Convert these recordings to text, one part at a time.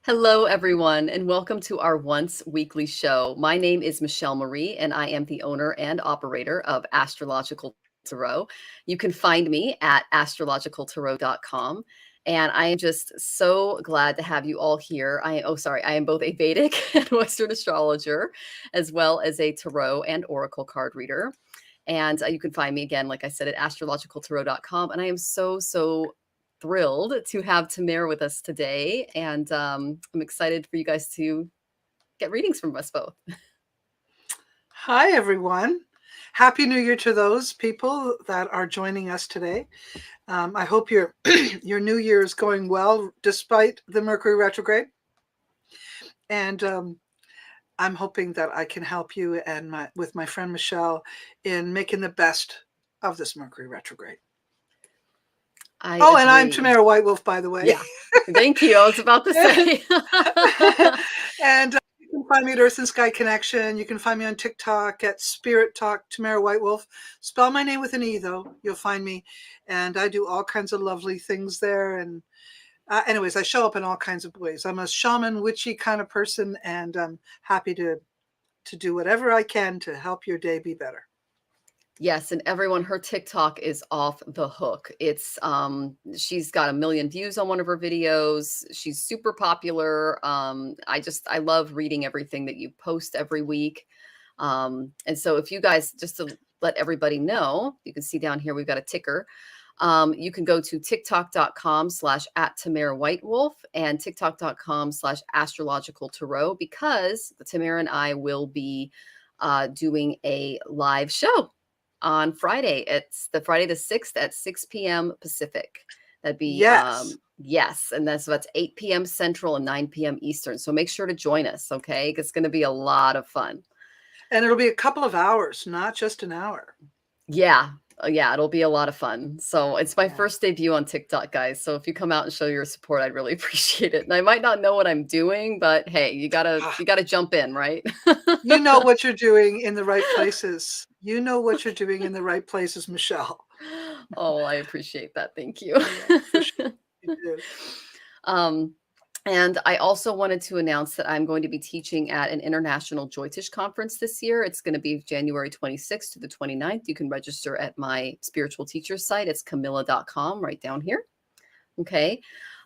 Hello, everyone, and welcome to our once weekly show. My name is Michelle Marie, and I am the owner and operator of Astrological Tarot. You can find me at astrologicaltarot.com. And I am just so glad to have you all here. I am both a Vedic and Western astrologer, as well as a tarot and oracle card reader. And you can find me again, like I said, at astrologicaltarot.com. And I am so thrilled to have Tamir with us today. And I'm excited for you guys to get readings from us both. Hi, everyone. Happy New Year to those people that are joining us today. I hope your New Year is going well despite the Mercury retrograde. And I'm hoping that I can help you and with my friend Michelle in making the best of this Mercury retrograde. And I'm Tamara White Wolf, by the way. Yeah, thank you. I was about to say. And you can find me at Earth and Sky Connection. You can find me on TikTok at Spirit Talk Tamara White Wolf. Spell my name with an E, though. You'll find me. And I do all kinds of lovely things there. And anyways, I show up in all kinds of ways. I'm a shaman, witchy kind of person, and I'm happy to do whatever I can to help your day be better. Yes, and everyone, her TikTok is off the hook. It's she's got 1 million views on one of her videos. She's super popular. I love reading everything that you post every week. And so if you guys, just to let everybody know, you can see down here we've got a ticker. You can go to tiktok.com/@TamaraWhiteWolf and tiktok.com/astrologicaltarot, because the Tamara and I will be doing a live show on Friday. It's the Friday the 6th at 6 p.m. Pacific. That'd be yes. And that's 8 p.m. Central and 9 p.m. Eastern. So make sure to join us, okay? It's going to be a lot of fun. And it'll be a couple of hours, not just an hour. Yeah. It'll be a lot of fun. So it's my first debut on TikTok, guys. So if you come out and show your support, I'd really appreciate it. And I might not know what I'm doing, but hey, you gotta jump in, right? You know what you're doing in the right places. You know what you're doing in the right places, Michelle. Oh, I appreciate that. Thank you. Yeah, for sure. You do. And I also wanted to announce that I'm going to be teaching at an international Joytish conference this year. It's going to be January 26th to the 29th. You can register at my spiritual teacher site. It's Komilla.com right down here. Okay.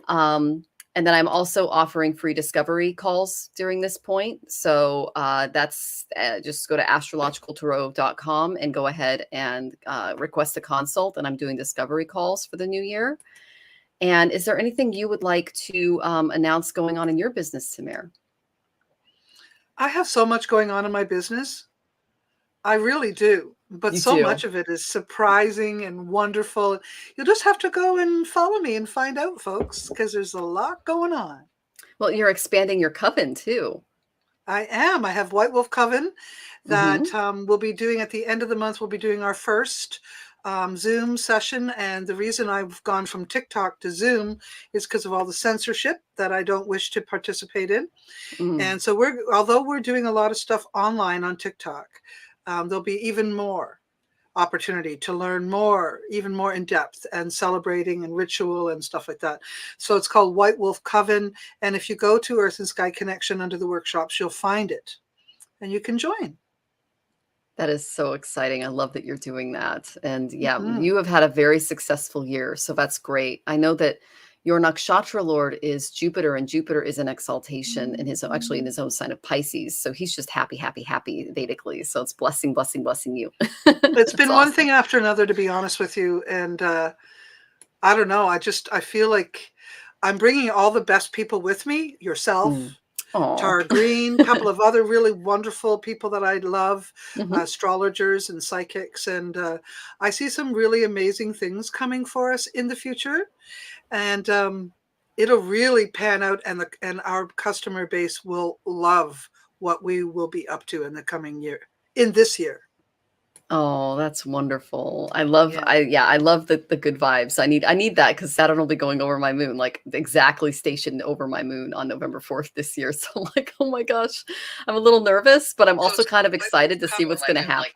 And then I'm also offering free discovery calls during this point. So that's just go to astrologicaltarot.com and go ahead and request a consult. And I'm doing discovery calls for the new year. And is there anything you would like to announce going on in your business, Tamir? I have so much going on in my business. I really do. But much of it is surprising and wonderful. You'll just have to go and follow me and find out, folks, because there's a lot going on. Well, you're expanding your coven, too. I am. I have White Wolf Coven that we'll be doing at the end of the month. We'll be doing our first Zoom session. And the reason I've gone from TikTok to Zoom is because of all the censorship that I don't wish to participate in. And so although we're doing a lot of stuff online on TikTok, there'll be even more opportunity to learn more, even more in depth, and celebrating and ritual and stuff like that. So it's called White Wolf Coven. And if you go to Earth and Sky Connection under the workshops, you'll find it and you can join. That is so exciting. I love that you're doing that. And yeah, you have had a very successful year. So that's great. I know that your nakshatra lord is Jupiter, and Jupiter is an exaltation in his own sign of Pisces. So he's just happy Vedically. So it's blessing you. It's been one thing after another, to be honest with you. And I don't know. I feel like I'm bringing all the best people with me, yourself, Tara Green, a couple of other really wonderful people that I love, astrologers and psychics. And I see some really amazing things coming for us in the future. And it'll really pan out, and our customer base will love what we will be up to in this year. Oh, that's wonderful. I love the good vibes. I need that, because Saturn will be going over my moon, like exactly stationed over my moon on November 4th this year. So like, oh my gosh, I'm a little nervous, but I'm also kind of excited to see what's going to happen.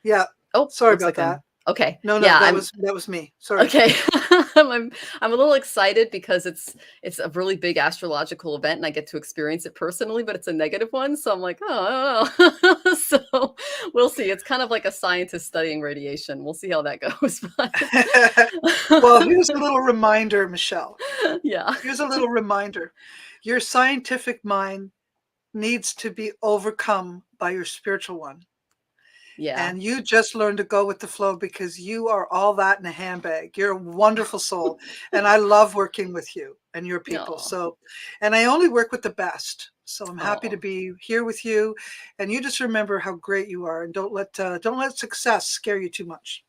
Yeah. Oh, sorry about that. Okay. No, yeah, that was me. Sorry. Okay. I'm a little excited because it's a really big astrological event and I get to experience it personally, but it's a negative one. So I'm like, oh, I don't know. So we'll see. It's kind of like a scientist studying radiation. We'll see how that goes. Well, here's a little reminder, Michelle. Yeah. Here's a little reminder. Your scientific mind needs to be overcome by your spiritual one. Yeah. And you just learn to go with the flow because you are all that in a handbag. You're a wonderful soul. And I love working with you and your people. Oh, So, and I only work with the best. So I'm happy to oh, be here with you. And you just remember how great you are, and don't let success scare you too much.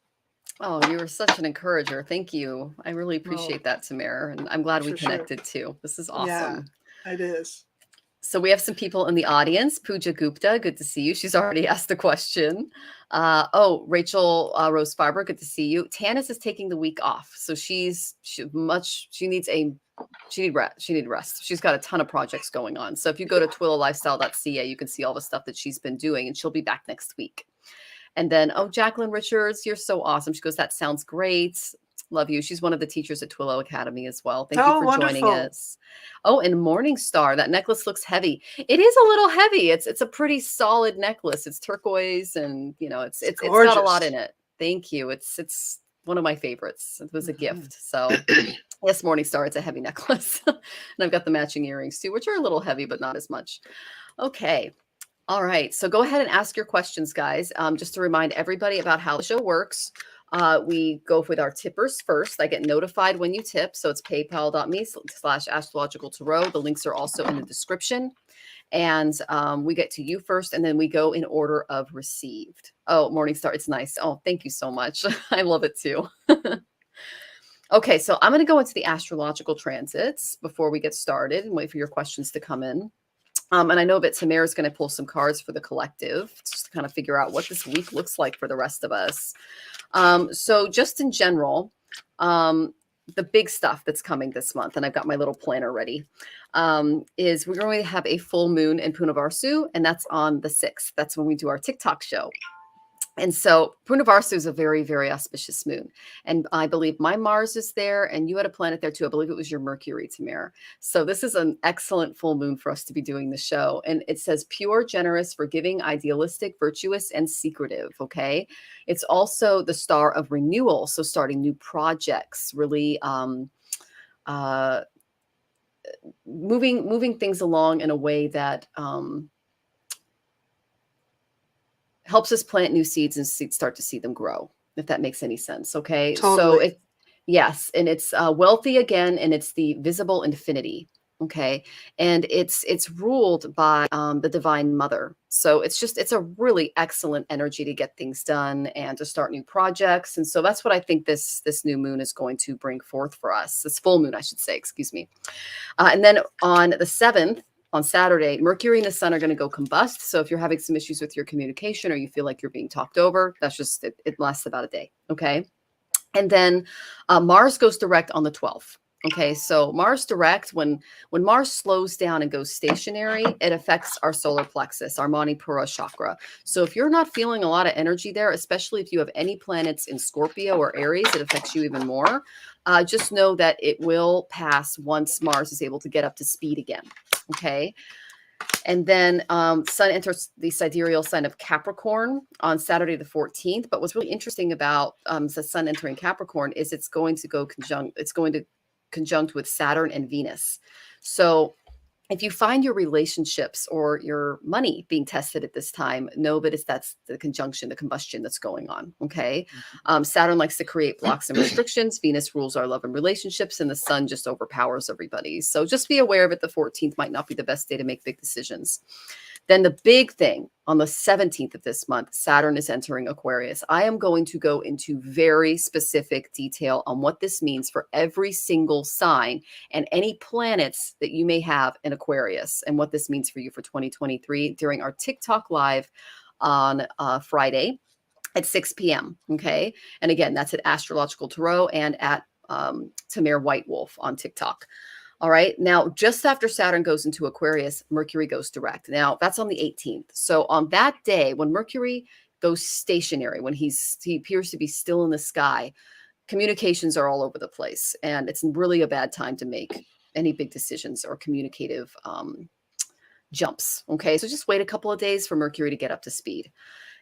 oh, you were such an encourager. Thank you. I really Oh, appreciate that, Tamara. And I'm glad we for sure. connected too. This is Yeah, awesome. it is. So we have some people in the audience. Pooja Gupta, good to see you. She's already asked the question. Rachel Rose Farber, good to see you. Tanis is taking the week off, so she needs rest. She's got a ton of projects going on. So if you go to twillalifestyle.ca, you can see all the stuff that she's been doing, and she'll be back next week. And then, Jacqueline Richards, you're so awesome. She goes, that sounds great. Love you. She's one of the teachers at Twillo Academy as well. Thank you Oh, for joining wonderful. us. Oh, and Morning Star, that necklace looks heavy. It is a little heavy. It's a pretty solid necklace. It's turquoise, and it's got a lot Gorgeous. in it. Thank you. It's one of my favorites. It was a Mhm. gift. So yes, Morning Star, it's a heavy necklace. And I've got the matching earrings too, which are a little heavy, but not as much. Okay. All right. So go ahead and ask your questions, guys. Just to remind everybody about how the show works. We go with our tippers first. I get notified when you tip. So it's paypal.me/astrological tarot. The links are also in the description. And we get to you first, and then we go in order of received. Oh, Morningstar, it's nice. Oh, thank you so much. I love it too. Okay, so I'm going to go into the astrological transits before we get started and wait for your questions to come in. And I know that Tamara is going to pull some cards for the collective just to kind of figure out what this week looks like for the rest of us. So just in general, the big stuff that's coming this month, and I've got my little planner ready, is we're going to have a full moon in Punavarsu, and that's on the 6th. That's when we do our TikTok show. And so Punavarsu is a very, very auspicious moon. And I believe my Mars is there, and you had a planet there too. I believe it was your Mercury, Tamara. So this is an excellent full moon for us to be doing the show. And it says pure, generous, forgiving, idealistic, virtuous, and secretive. Okay. It's also the star of renewal. So starting new projects, really moving things along in a way that helps us plant new seeds and start to see them grow, if that makes any sense. Okay. Totally. So yes, and it's wealthy again, and it's the visible infinity. Okay. And it's ruled by the Divine Mother. So it's a really excellent energy to get things done and to start new projects. And so that's what I think this new moon is going to bring forth for us. This full moon, I should say, excuse me. And then on the 7th, on Saturday, Mercury and the Sun are going to go combust. So if you're having some issues with your communication or you feel like you're being talked over, that's just, it lasts about a day. Okay. And then Mars goes direct on the 12th. Okay. So Mars direct, when Mars slows down and goes stationary, it affects our solar plexus, our Manipura chakra. So if you're not feeling a lot of energy there, especially if you have any planets in Scorpio or Aries, it affects you even more. Just know that it will pass once Mars is able to get up to speed again. Okay. And then Sun enters the sidereal sign of Capricorn on Saturday the 14th. But what's really interesting about the Sun entering Capricorn is it's going to conjunct with Saturn and Venus. So if you find your relationships or your money being tested at this time, know that that's the conjunction, the combustion that's going on. Okay. Saturn likes to create blocks and restrictions. Venus rules our love and relationships, and the Sun just overpowers everybody. So just be aware of it. The 14th might not be the best day to make big decisions. Then the big thing on the 17th of this month, Saturn is entering Aquarius. I am going to go into very specific detail on what this means for every single sign and any planets that you may have in Aquarius and what this means for you for 2023 during our TikTok live on Friday at 6 p.m. Okay. And again, that's at Astrological Tarot and at Tamir White Wolf on TikTok. All right. Now, just after Saturn goes into Aquarius, Mercury goes direct. Now, that's on the 18th. So on that day, when Mercury goes stationary, when he appears to be still in the sky, communications are all over the place, and it's really a bad time to make any big decisions or communicative jumps. Okay, so just wait a couple of days for Mercury to get up to speed.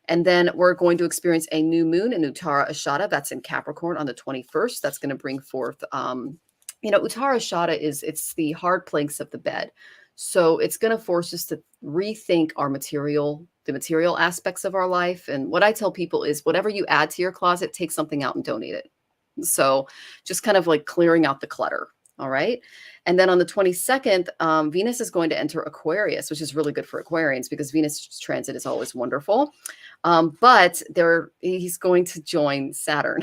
And then we're going to experience a new moon in Uttara Ashada. That's in Capricorn on the 21st. That's going to bring forth, Uttara Ashada it's the hard planks of the bed. So it's going to force us to rethink the material aspects of our life. And what I tell people is whatever you add to your closet, take something out and donate it. So just kind of like clearing out the clutter. All right. And then on the 22nd, Venus is going to enter Aquarius, which is really good for Aquarians because Venus transit is always wonderful. But he's going to join Saturn.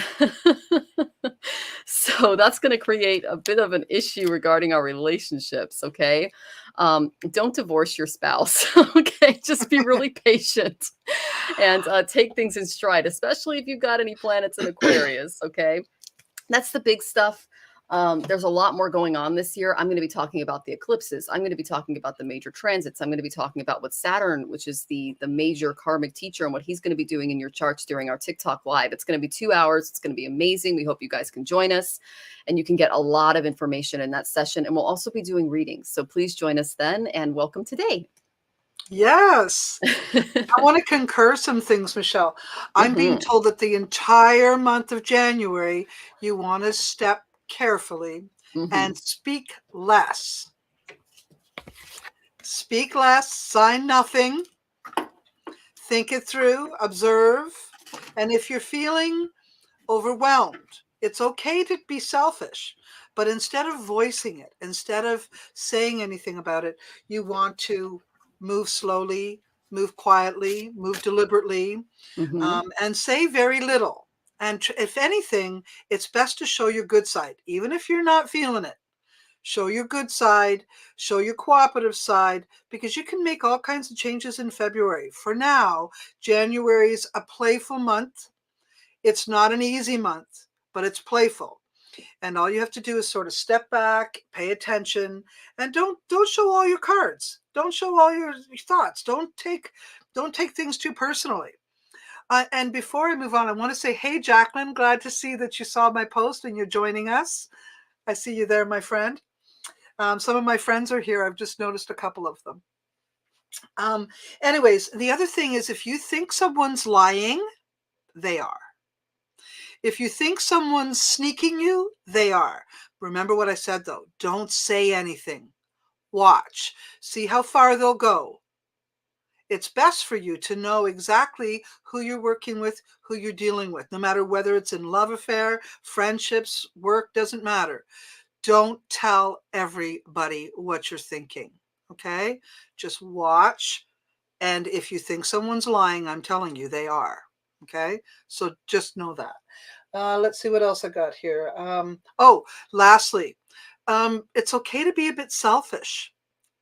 So that's going to create a bit of an issue regarding our relationships. Okay. Don't divorce your spouse. Okay. Just be really patient and take things in stride, especially if you've got any planets in Aquarius. Okay. That's the big stuff. There's a lot more going on this year. I'm going to be talking about the eclipses. I'm going to be talking about the major transits. I'm going to be talking about what Saturn, which is the major karmic teacher, and what he's going to be doing in your charts during our TikTok live. It's going to be 2 hours. It's going to be amazing. We hope you guys can join us, and you can get a lot of information in that session. And we'll also be doing readings. So please join us then, and welcome today. Yes. I want to concur some things, Michelle. I'm being told that the entire month of January, you want to step carefully and speak less. Speak less, sign nothing, think it through, observe. And if you're feeling overwhelmed, it's okay to be selfish. But instead of voicing it, instead of saying anything about it, you want to move slowly, move quietly, move deliberately, and say very little. And if anything, it's best to show your good side, even if you're not feeling it. Show your good side, show your cooperative side, because you can make all kinds of changes in February. For now, January is a playful month. It's not an easy month, but it's playful. And all you have to do is sort of step back, pay attention, and don't show all your cards. Don't show all your thoughts. Don't take things too personally. And before I move on, I want to say, hey, Jacqueline, glad to see that you saw my post and you're joining us. I see you there, my friend. Some of my friends are here. I've just noticed a couple of them. Anyways, the other thing is if you think someone's lying, they are. If you think someone's sneaking you, they are. Remember what I said, though. Don't say anything. Watch. See how far they'll go. It's best for you to know exactly who you're working with, who you're dealing with, no matter whether it's in love affair, friendships, work, doesn't matter. Don't tell everybody what you're thinking, okay? Just watch. And if you think someone's lying, I'm telling you they are, okay? So just know that. Let's see what else I got here. Lastly, it's okay to be a bit selfish.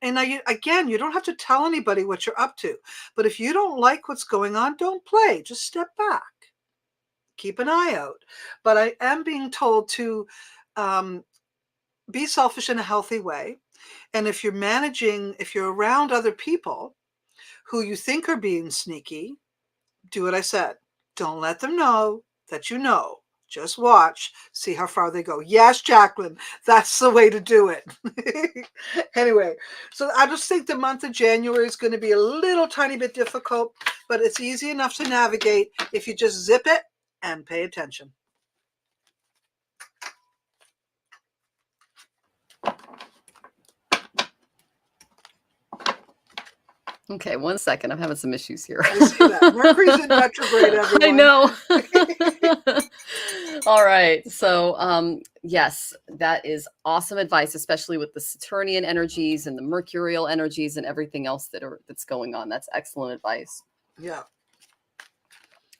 And now, again, you don't have to tell anybody what you're up to. But if you don't like what's going on, don't play. Just step back. Keep an eye out. But I am being told to be selfish in a healthy way. And if you're around other people who you think are being sneaky, do what I said. Don't let them know that you know. Just watch, see how far they go. Yes, Jacqueline, that's the way to do it. Anyway, so I just think the month of January is going to be a little tiny bit difficult, but it's easy enough to navigate if you just zip it and pay attention. Okay, 1 second. I'm having some issues here. I see that. Mercury's in retrograde, everyone. I know. All right. So, yes, that is awesome advice, especially with the Saturnian energies and the Mercurial energies and everything else that's going on. That's excellent advice. Yeah.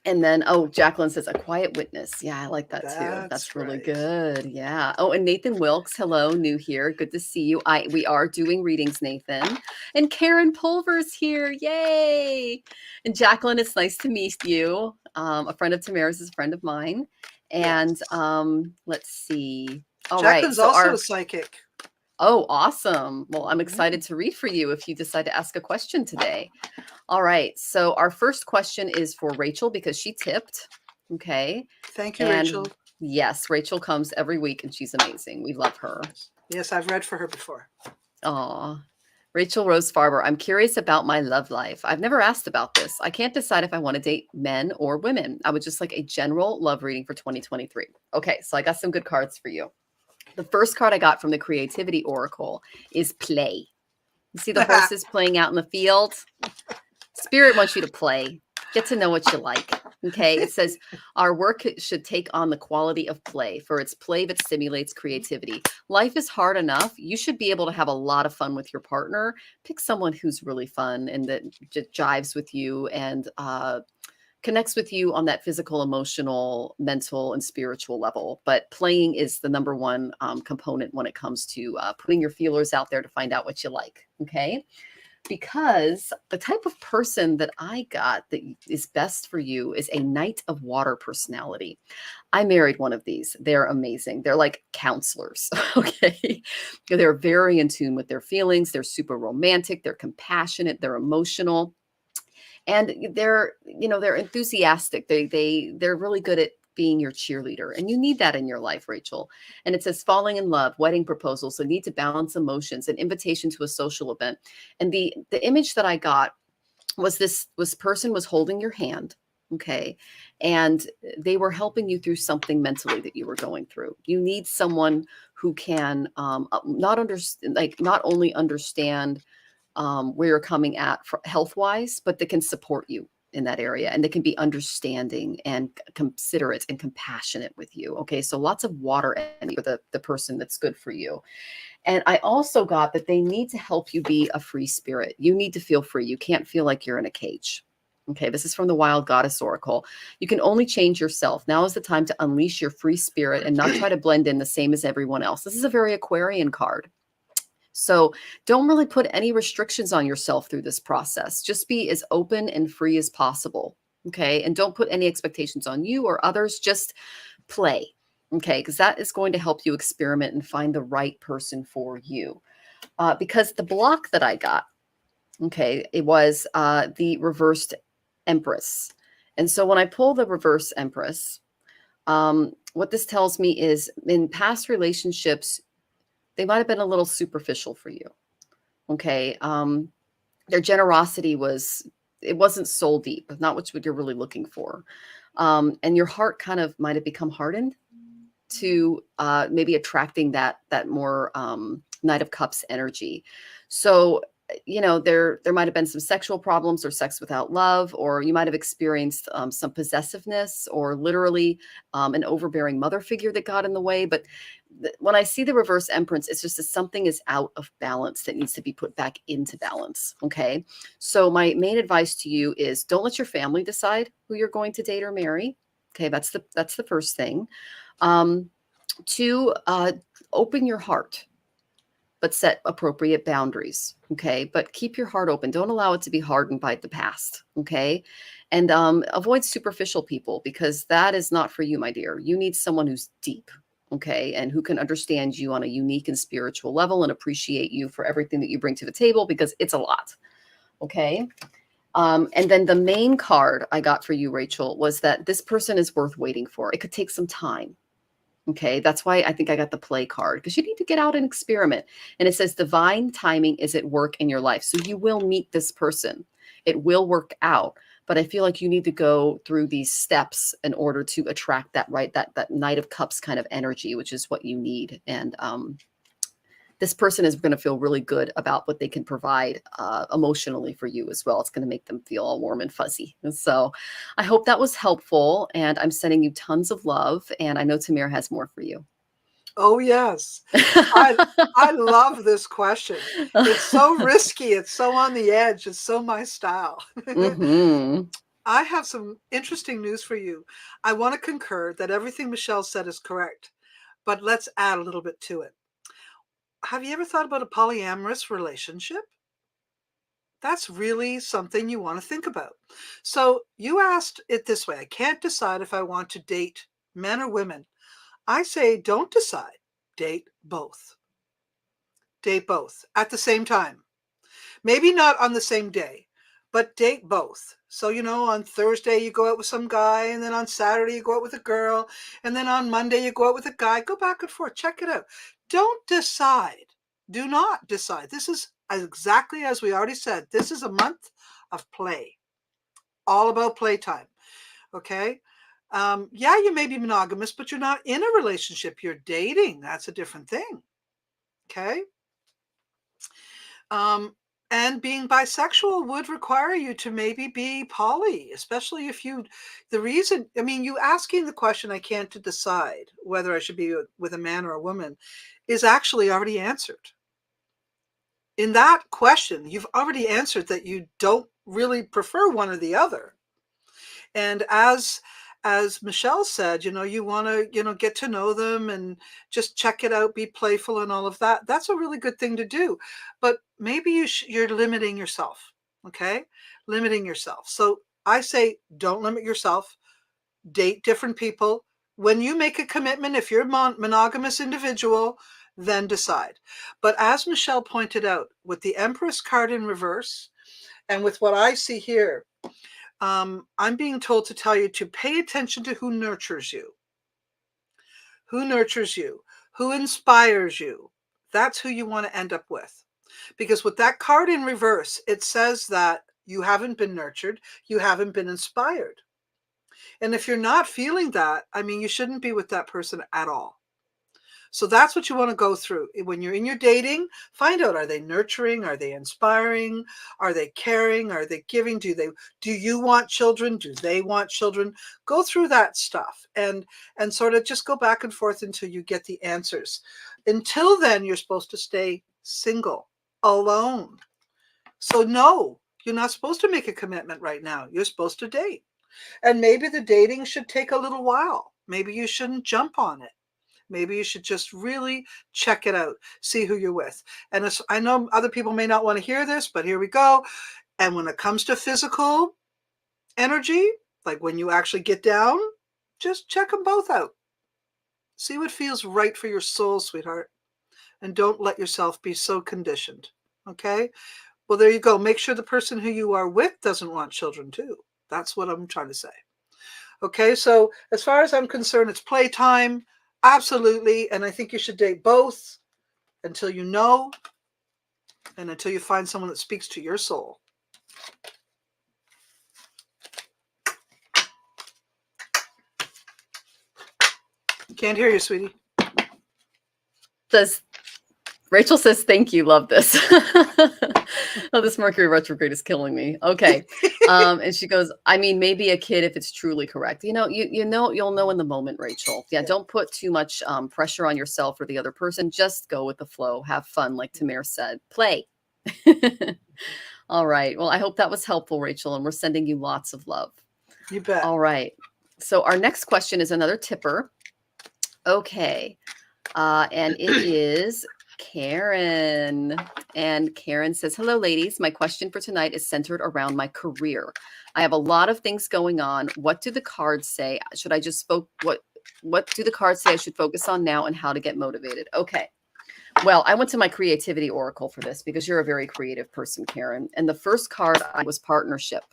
And then, Jacqueline says, a quiet witness. Yeah, I like that too. That's really good. Yeah. Oh, and Nathan Wilkes, hello, new here. Good to see you. We are doing readings, Nathan. And Karen Pulver's here. Yay. And Jacqueline, it's nice to meet you. A friend of Tamara's is a friend of mine. And let's see. All Jacqueline's right. So also a psychic. Oh, awesome. Well, I'm excited to read for you if you decide to ask a question today. All right. So our first question is for Rachel because she tipped. Okay. Thank you, Rachel. Yes, Rachel comes every week and she's amazing. We love her. Yes, I've read for her before. Aw. Rachel Rose Farber, I'm curious about my love life. I've never asked about this. I can't decide if I want to date men or women. I would just like a general love reading for 2023. Okay, so I got some good cards for you. The first card I got from the Creativity Oracle is play. You see the horses playing out in the field? Spirit wants you to play. Get to know what you like. Okay. It says our work should take on the quality of play, for it's play that stimulates creativity. Life is hard enough. You should be able to have a lot of fun with your partner. Pick someone who's really fun and that jives with you and connects with you on that physical, emotional, mental, and spiritual level. But playing is the number one component when it comes to putting your feelers out there to find out what you like. Okay. Because the type of person that I got that is best for you is a Knight of Water personality. I married one of these. They're amazing. They're like counselors. Okay. They're very in tune with their feelings. They're super romantic. They're compassionate. They're emotional. And they're enthusiastic. They're really good at being your cheerleader. And you need that in your life, Rachel. And it says falling in love, wedding proposals. So need to balance emotions, an invitation to a social event. And the image that I got was this person was holding your hand. Okay. And they were helping you through something mentally that you were going through. You need someone who can not only understand where you're coming at health wise, but that can support you in that area and that can be understanding and considerate and compassionate with you. Okay. So lots of water energy for the person that's good for you. And I also got that they need to help you be a free spirit. You need to feel free. You can't feel like you're in a cage. Okay. This is from the Wild Goddess Oracle. You can only change yourself. Now is the time to unleash your free spirit and not try to blend in the same as everyone else. This is a very Aquarian card. So don't really put any restrictions on yourself through this process. Just be as open and free as possible. Okay. And don't put any expectations on you or others. Just play. Okay. Because that is going to help you experiment and find the right person for you. Because the block that I got, okay, it was the reversed Empress. And so when I pull the reverse Empress, what this tells me is in past relationships, they might have been a little superficial for you. Okay. Their generosity wasn't soul deep, not what you're really looking for. And your heart kind of might have become hardened to maybe attracting that more Knight of Cups energy. So, there might have been some sexual problems or sex without love, or you might have experienced some possessiveness or literally an overbearing mother figure that got in the way. But when I see the reverse Empress, it's just that something is out of balance that needs to be put back into balance. Okay. So my main advice to you is don't let your family decide who you're going to date or marry. Okay. That's the first thing. To open your heart, but set appropriate boundaries. Okay. But keep your heart open. Don't allow it to be hardened by the past. Okay. And avoid superficial people, because that is not for you, my dear. You need someone who's deep. Okay. And who can understand you on a unique and spiritual level and appreciate you for everything that you bring to the table, because it's a lot. Okay. And then the main card I got for you, Rachel, was that this person is worth waiting for. It could take some time. Okay. That's why I think I got the play card, because you need to get out and experiment. And it says divine timing is at work in your life. So you will meet this person. It will work out. But I feel like you need to go through these steps in order to attract that Knight of Cups kind of energy, which is what you need. And this person is going to feel really good about what they can provide emotionally for you as well. It's going to make them feel all warm and fuzzy. And so I hope that was helpful. And I'm sending you tons of love. And I know Tamir has more for you. Oh, yes. I love this question. It's so risky. It's so on the edge. It's so my style. Mm-hmm. I have some interesting news for you. I want to concur that everything Michelle said is correct, but let's add a little bit to it. Have you ever thought about a polyamorous relationship? That's really something you want to think about. So you asked it this way. I can't decide if I want to date men or women. I say don't decide. Date both. Date both at the same time. Maybe not on the same day, but date both. So, on Thursday you go out with some guy, and then on Saturday you go out with a girl, and then on Monday you go out with a guy. Go back and forth, check it out. Don't decide. Do not decide. This is exactly as we already said. This is a month of play, all about playtime. Okay. Yeah, you may be monogamous, but you're not in a relationship. You're dating. That's a different thing. Okay. And being bisexual would require you to maybe be poly, especially if you, you asking the question, I can't decide whether I should be with a man or a woman, is actually already answered. In that question, you've already answered that you don't really prefer one or the other. And as Michelle said, you want to, get to know them and just check it out, be playful and all of that. That's a really good thing to do. But maybe you're limiting yourself. Okay. Limiting yourself. So I say, don't limit yourself, date different people. When you make a commitment, if you're a monogamous individual, then decide. But as Michelle pointed out, with the Empress card in reverse, and with what I see here, I'm being told to tell you to pay attention to who nurtures you. Who nurtures you? Who inspires you? That's who you want to end up with. Because with that card in reverse, it says that you haven't been nurtured, you haven't been inspired. And if you're not feeling that, you shouldn't be with that person at all. So that's what you want to go through. When you're in your dating, find out, are they nurturing? Are they inspiring? Are they caring? Are they giving? Do you want children? Do they want children? Go through that stuff and sort of just go back and forth until you get the answers. Until then, you're supposed to stay single, alone. So no, you're not supposed to make a commitment right now. You're supposed to date. And maybe the dating should take a little while. Maybe you shouldn't jump on it. Maybe you should just really check it out, see who you're with. And I know other people may not want to hear this, but here we go. And when it comes to physical energy, like when you actually get down, just check them both out. See what feels right for your soul, sweetheart. And don't let yourself be so conditioned. Okay? Well, there you go. Make sure the person who you are with doesn't want children too. That's what I'm trying to say. Okay, so as far as I'm concerned, it's playtime. Absolutely. And I think you should date both until you know and until you find someone that speaks to your soul. Can't hear you, sweetie. Rachel says, thank you. Love this. Oh, this Mercury retrograde is killing me. Okay. And she goes, maybe a kid if it's truly correct. You'll know in the moment, Rachel. Yeah. Don't put too much pressure on yourself or the other person. Just go with the flow. Have fun. Like Tamir said, play. All right. Well, I hope that was helpful, Rachel. And we're sending you lots of love. You bet. All right. So our next question is another tipper. Okay. And it is Karen. And Karen says, hello, ladies. My question for tonight is centered around my career. I have a lot of things going on. What do the cards say? Should I just what do the cards say I should focus on now and how to get motivated? Okay. Well, I went to my creativity oracle for this because you're a very creative person, Karen. And the first card was partnership.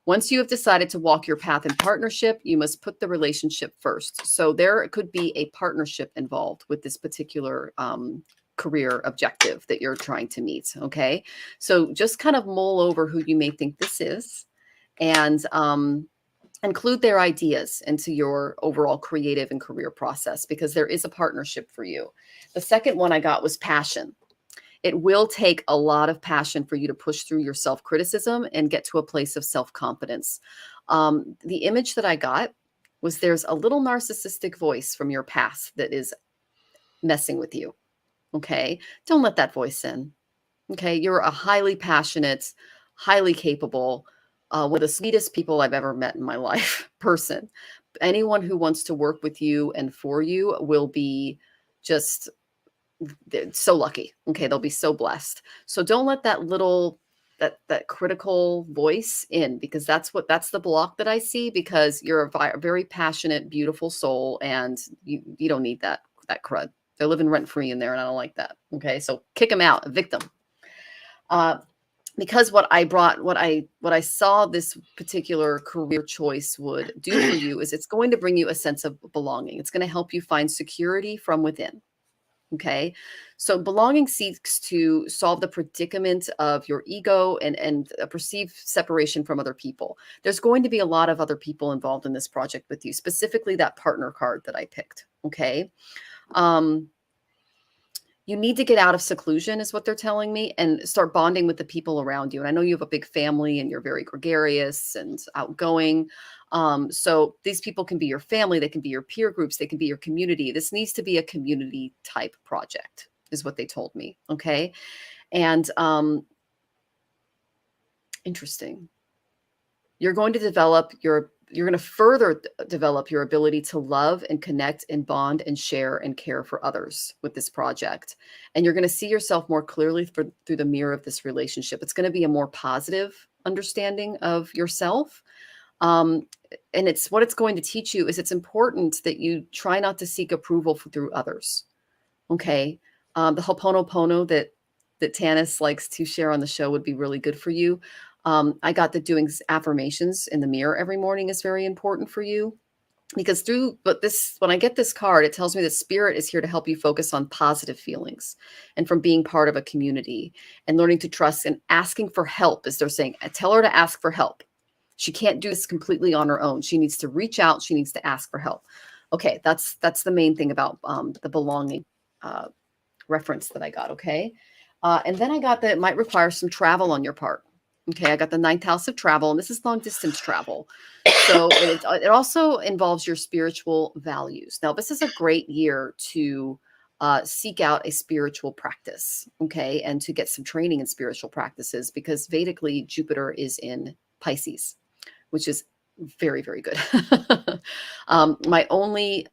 Once you have decided to walk your path in partnership, you must put the relationship first. So there could be a partnership involved with this particular career objective that you're trying to meet. Okay. So just kind of mull over who you may think this is and include their ideas into your overall creative and career process, because there is a partnership for you. The second one I got was passion. It will take a lot of passion for you to push through your self-criticism and get to a place of self-confidence. The image that I got was there's a little narcissistic voice from your past that is messing with you. Okay. Don't let that voice in. Okay. You're a highly passionate, highly capable, one of the sweetest people I've ever met in my life person. Anyone who wants to work with you and for you will be just so lucky. Okay. They'll be so blessed. So don't let that little, that critical voice in, because that's the block that I see, because you're a very passionate, beautiful soul and you don't need that crud. They're living rent free in there and I don't like that. Okay. So kick them out, evict them. because what I saw this particular career choice would do for you is it's going to bring you a sense of belonging. It's going to help you find security from within. Okay. So belonging seeks to solve the predicament of your ego and a perceived separation from other people. There's going to be a lot of other people involved in this project with you, specifically that partner card that I picked. Okay. You need to get out of seclusion is what they're telling me and start bonding with the people around you. And I know you have a big family and you're very gregarious and outgoing. So these people can be your family, they can be your peer groups, they can be your community. This needs to be a community type project is what they told me. Okay. And interesting. You're going to further develop your ability to love and connect and bond and share and care for others with this project. And you're going to see yourself more clearly through the mirror of this relationship. It's going to be a more positive understanding of yourself. And what it's going to teach you is it's important that you try not to seek approval through others. Okay. The Ho'oponopono that Tanis likes to share on the show would be really good for you. I got that doing affirmations in the mirror every morning is very important for you because when I get this card, it tells me that spirit is here to help you focus on positive feelings and from being part of a community and learning to trust and asking for help, as they're saying. I tell her to ask for help. She can't do this completely on her own. She needs to reach out. She needs to ask for help. Okay. That's the main thing about the belonging reference that I got. Okay. And then I got that it might require some travel on your part. Okay, I got the 9th house of travel, and this is long distance travel. So it also involves your spiritual values. Now, this is a great year to seek out a spiritual practice, okay, and to get some training in spiritual practices because Vedically, Jupiter is in Pisces, which is very, very good. My only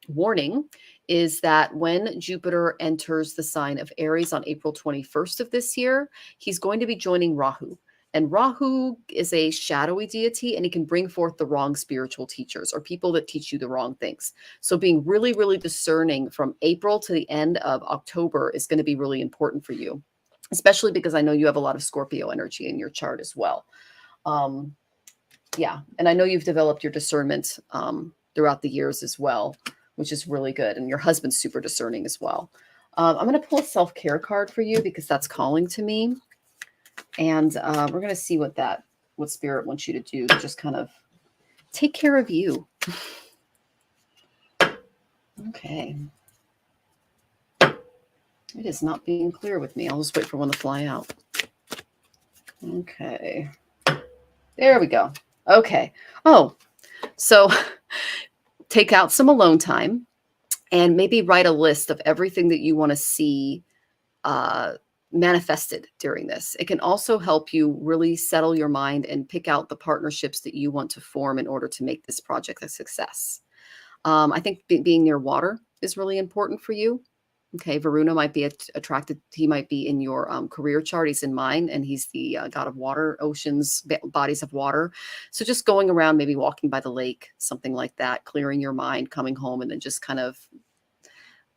warning is that when Jupiter enters the sign of Aries on April 21st of this year, he's going to be joining Rahu. And Rahu is a shadowy deity, and he can bring forth the wrong spiritual teachers or people that teach you the wrong things. So being really, really discerning from April to the end of October is going to be really important for you, especially because I know you have a lot of Scorpio energy in your chart as well. Yeah. And I know you've developed your discernment throughout the years as well, which is really good. And your husband's super discerning as well. I'm going to pull a self-care card for you because that's calling to me. And we're going to see what Spirit wants you to do to just kind of take care of you. Okay. It is not being clear with me. I'll just wait for one to fly out. Okay. There we go. Okay. Oh, so take out some alone time and maybe write a list of everything that you want to see manifested during this. It can also help you really settle your mind and pick out the partnerships that you want to form in order to make this project a success. I think being near water is really important for you. Okay, Varuna might be attracted. He might be in your career chart. He's in mine, and he's the god of water, oceans, bodies of water. So just going around, maybe walking by the lake, something like that, clearing your mind, coming home, and then just kind of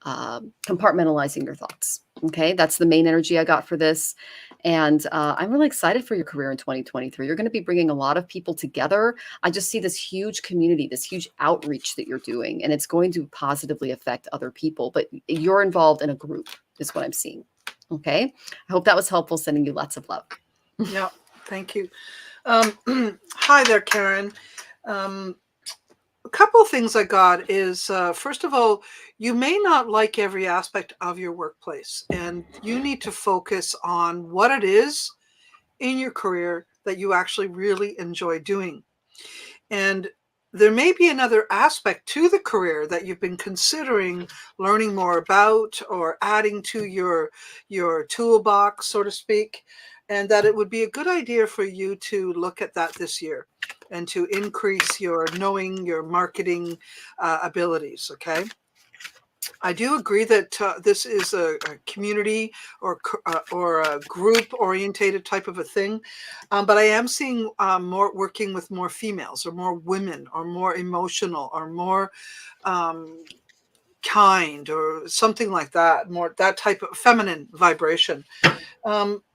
compartmentalizing your thoughts. Okay, that's the main energy I got for this. And I'm really excited for your career in 2023. You're going to be bringing a lot of people together. I just see this huge community, this huge outreach that you're doing, and it's going to positively affect other people. But you're involved in a group is what I'm seeing. Okay, I hope that was helpful. Sending you lots of love. Yeah, thank you. Hi there, Karen. A couple of things I got is, first of all, you may not like every aspect of your workplace, and you need to focus on what it is in your career that you actually really enjoy doing. And there may be another aspect to the career that you've been considering learning more about or adding to your toolbox, so to speak, and that it would be a good idea for you to look at that this year and to increase your knowing, your marketing abilities, okay? I do agree that this is a community or a group-orientated type of a thing, but I am seeing more working with more females or more women or more emotional or more kind or something like that, more that type of feminine vibration.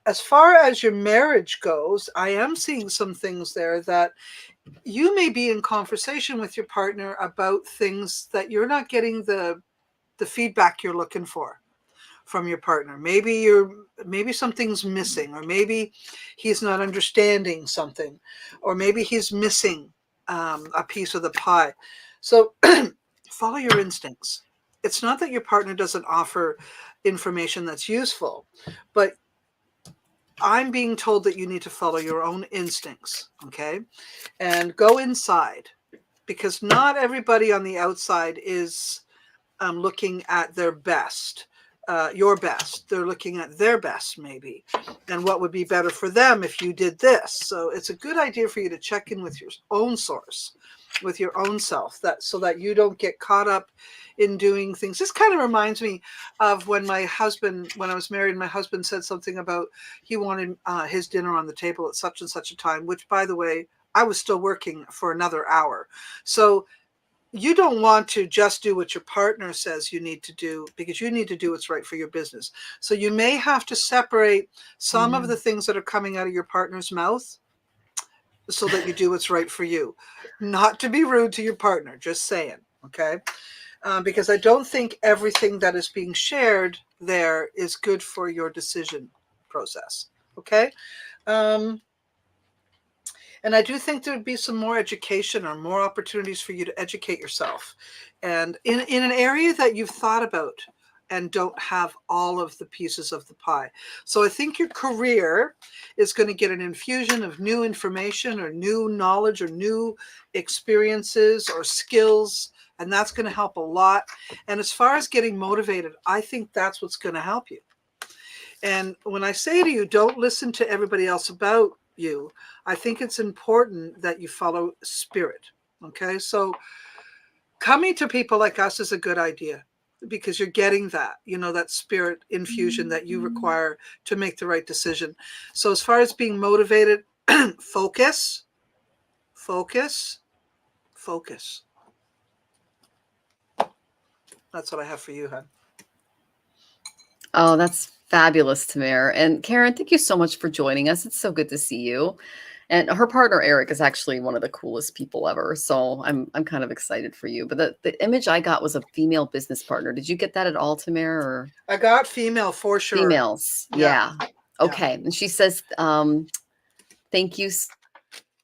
As far as your marriage goes, I am seeing some things there that you may be in conversation with your partner about things that you're not getting the feedback you're looking for from your partner. Maybe something's missing, or maybe he's not understanding something, or maybe he's missing a piece of the pie. So follow your instincts. It's not that your partner doesn't offer information that's useful, but I'm being told that you need to follow your own instincts, okay? And go inside, because not everybody on the outside is looking at their best, your best. They're looking at their best, maybe, and what would be better for them if you did this. So it's a good idea for you to check in with your own source, with your own self, so that you don't get caught up in doing things. This kind of reminds me of when I was married, my husband said something about he wanted his dinner on the table at such and such a time, which, by the way, I was still working for another hour. So you don't want to just do what your partner says you need to do, because you need to do what's right for your business. So you may have to separate some of the things that are coming out of your partner's mouth so that you do what's right for you. Not to be rude to your partner, just saying, okay? Because I don't think everything that is being shared there is good for your decision process, okay? And I do think there would be some more education or more opportunities for you to educate yourself, and in an area that you've thought about and don't have all of the pieces of the pie. So I think your career is going to get an infusion of new information or new knowledge or new experiences or skills, and that's going to help a lot. And as far as getting motivated, I think that's what's going to help you. And when I say to you, don't listen to everybody else about you, I think it's important that you follow spirit. Okay, so coming to people like us is a good idea, because you're getting that, that spirit infusion that you require to make the right decision. So as far as being motivated, focus. That's what I have for you, hon. Oh, that's fabulous, Tamir. And Karen, thank you so much for joining us. It's so good to see you. And her partner, Eric, is actually one of the coolest people ever. So I'm kind of excited for you. But the image I got was a female business partner. Did you get that at all, Tamir? Or I got female for sure. Females. Yeah. Okay. And she says, thank you.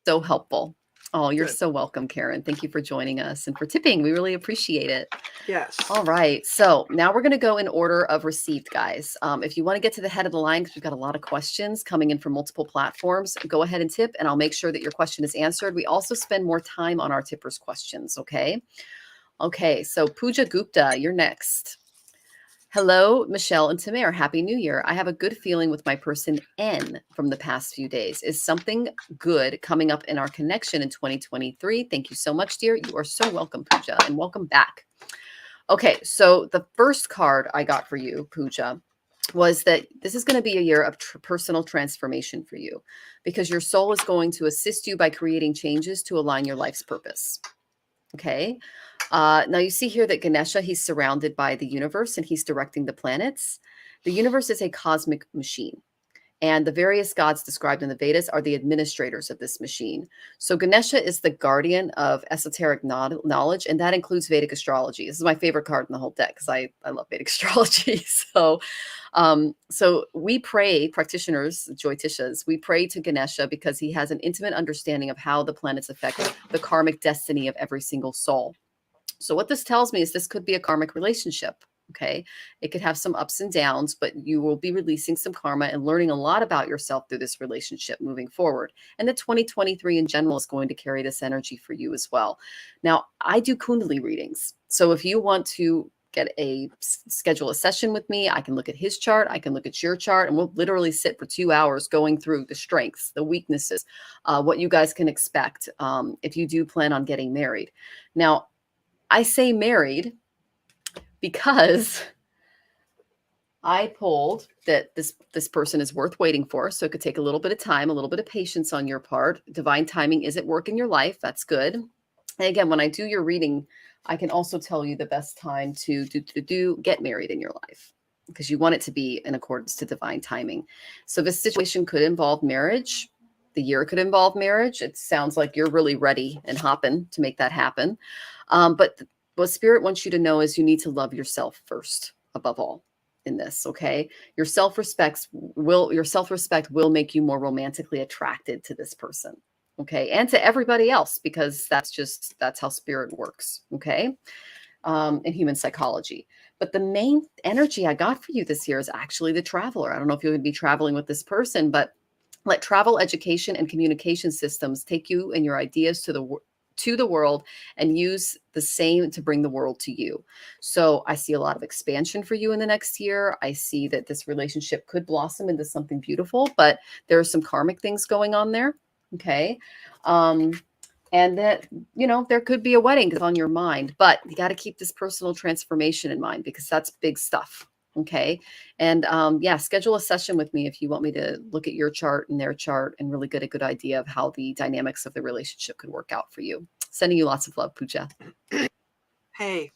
So helpful. Oh, you're so welcome, Karen. Thank you for joining us and for tipping. We really appreciate it. Yes. All right. So now we're going to go in order of received, guys. If you want to get to the head of the line, because we've got a lot of questions coming in from multiple platforms, go ahead and tip, and I'll make sure that your question is answered. We also spend more time on our tippers' questions. Okay. Okay. So Pooja Gupta, you're next. Hello, Michelle and Tamir. Happy New Year. I have a good feeling with my person N from the past few days. Is something good coming up in our connection in 2023? Thank you so much, dear. You are so welcome, Pooja, and welcome back. Okay, so the first card I got for you, Pooja, was that this is going to be a year of personal transformation for you, because your soul is going to assist you by creating changes to align your life's purpose. Okay. Now you see here that Ganesha, he's surrounded by the universe and he's directing the planets. The universe is a cosmic machine, and the various gods described in the Vedas are the administrators of this machine. So Ganesha is the guardian of esoteric knowledge, and that includes Vedic astrology. This is my favorite card in the whole deck because I love Vedic astrology. So we pray, practitioners, Jyotishas, we pray to Ganesha because he has an intimate understanding of how the planets affect the karmic destiny of every single soul. So what this tells me is this could be a karmic relationship. Okay. It could have some ups and downs, but you will be releasing some karma and learning a lot about yourself through this relationship moving forward. And the 2023 in general is going to carry this energy for you as well. Now, I do Kundalini readings. So if you want to schedule a session with me, I can look at his chart, I can look at your chart, and we'll literally sit for 2 hours going through the strengths, the weaknesses, what you guys can expect if you do plan on getting married. Now, I say married because I pulled that this person is worth waiting for. So it could take a little bit of time, a little bit of patience on your part. Divine timing is at work in your life. That's good. And again, when I do your reading, I can also tell you the best time to get married in your life, because you want it to be in accordance to divine timing. So this situation could involve marriage. The year could involve marriage. It sounds like you're really ready and hopping to make that happen. But what Spirit wants you to know is you need to love yourself first, above all, in this. Okay, your self-respect will make you more romantically attracted to this person. Okay, and to everybody else, because that's how Spirit works. Okay, in human psychology. But the main energy I got for you this year is actually the traveler. I don't know if you would be traveling with this person, but let travel, education, and communication systems take you and your ideas to the world, and use the same to bring the world to you. So I see a lot of expansion for you in the next year. I see that this relationship could blossom into something beautiful, but there are some karmic things going on there. Okay. And that, there could be a wedding on your mind, but you got to keep this personal transformation in mind, because that's big stuff. Okay. And schedule a session with me if you want me to look at your chart and their chart and really get a good idea of how the dynamics of the relationship could work out for you. Sending you lots of love, Pooja. Hey.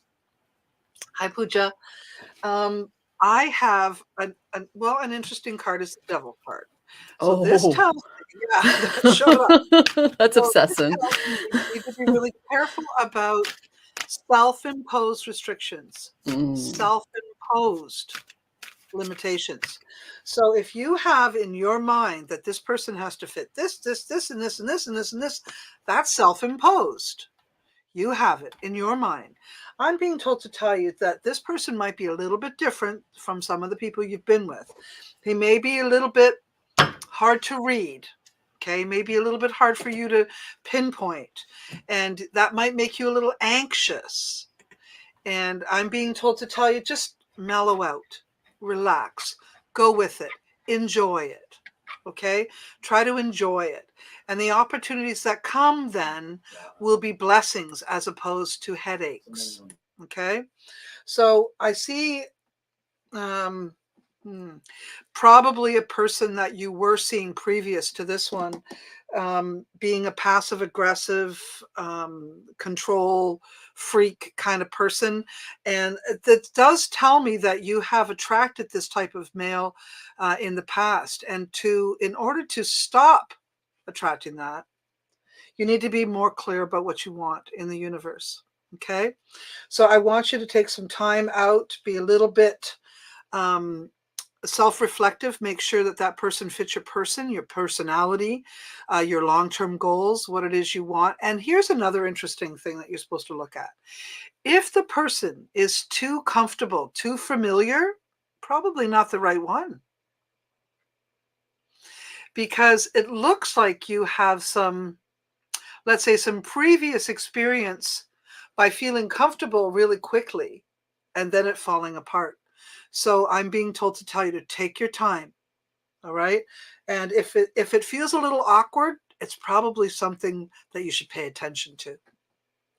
Hi, Pooja. I have an interesting card is the Devil card. So this tells me, shut up. That's obsessing. You need to be really careful about self-imposed restrictions, self-imposed limitations. So if you have in your mind that this person has to fit this, and this, and this, and this, and this, that's self-imposed. You have it in your mind. I'm being told to tell you that this person might be a little bit different from some of the people you've been with. He may be a little bit hard to read. Okay, maybe a little bit hard for you to pinpoint. And that might make you a little anxious. And I'm being told to tell you, just mellow out, relax, go with it, enjoy it. Okay, try to enjoy it. And the opportunities that come then will be blessings as opposed to headaches. Okay, so I see probably a person that you were seeing previous to this one, being a passive aggressive, control freak kind of person. And that does tell me that you have attracted this type of male in the past. And in order to stop attracting that, you need to be more clear about what you want in the universe. Okay, so I want you to take some time out, be a little bit self-reflective, make sure that that person fits your person, your personality, your long-term goals, what it is you want. And here's another interesting thing that you're supposed to look at. If the person is too comfortable, too familiar, probably not the right one. Because it looks like you have some, let's say, some previous experience by feeling comfortable really quickly and then it falling apart. So I'm being told to tell you to take your time. All right. And if it feels a little awkward, it's probably something that you should pay attention to.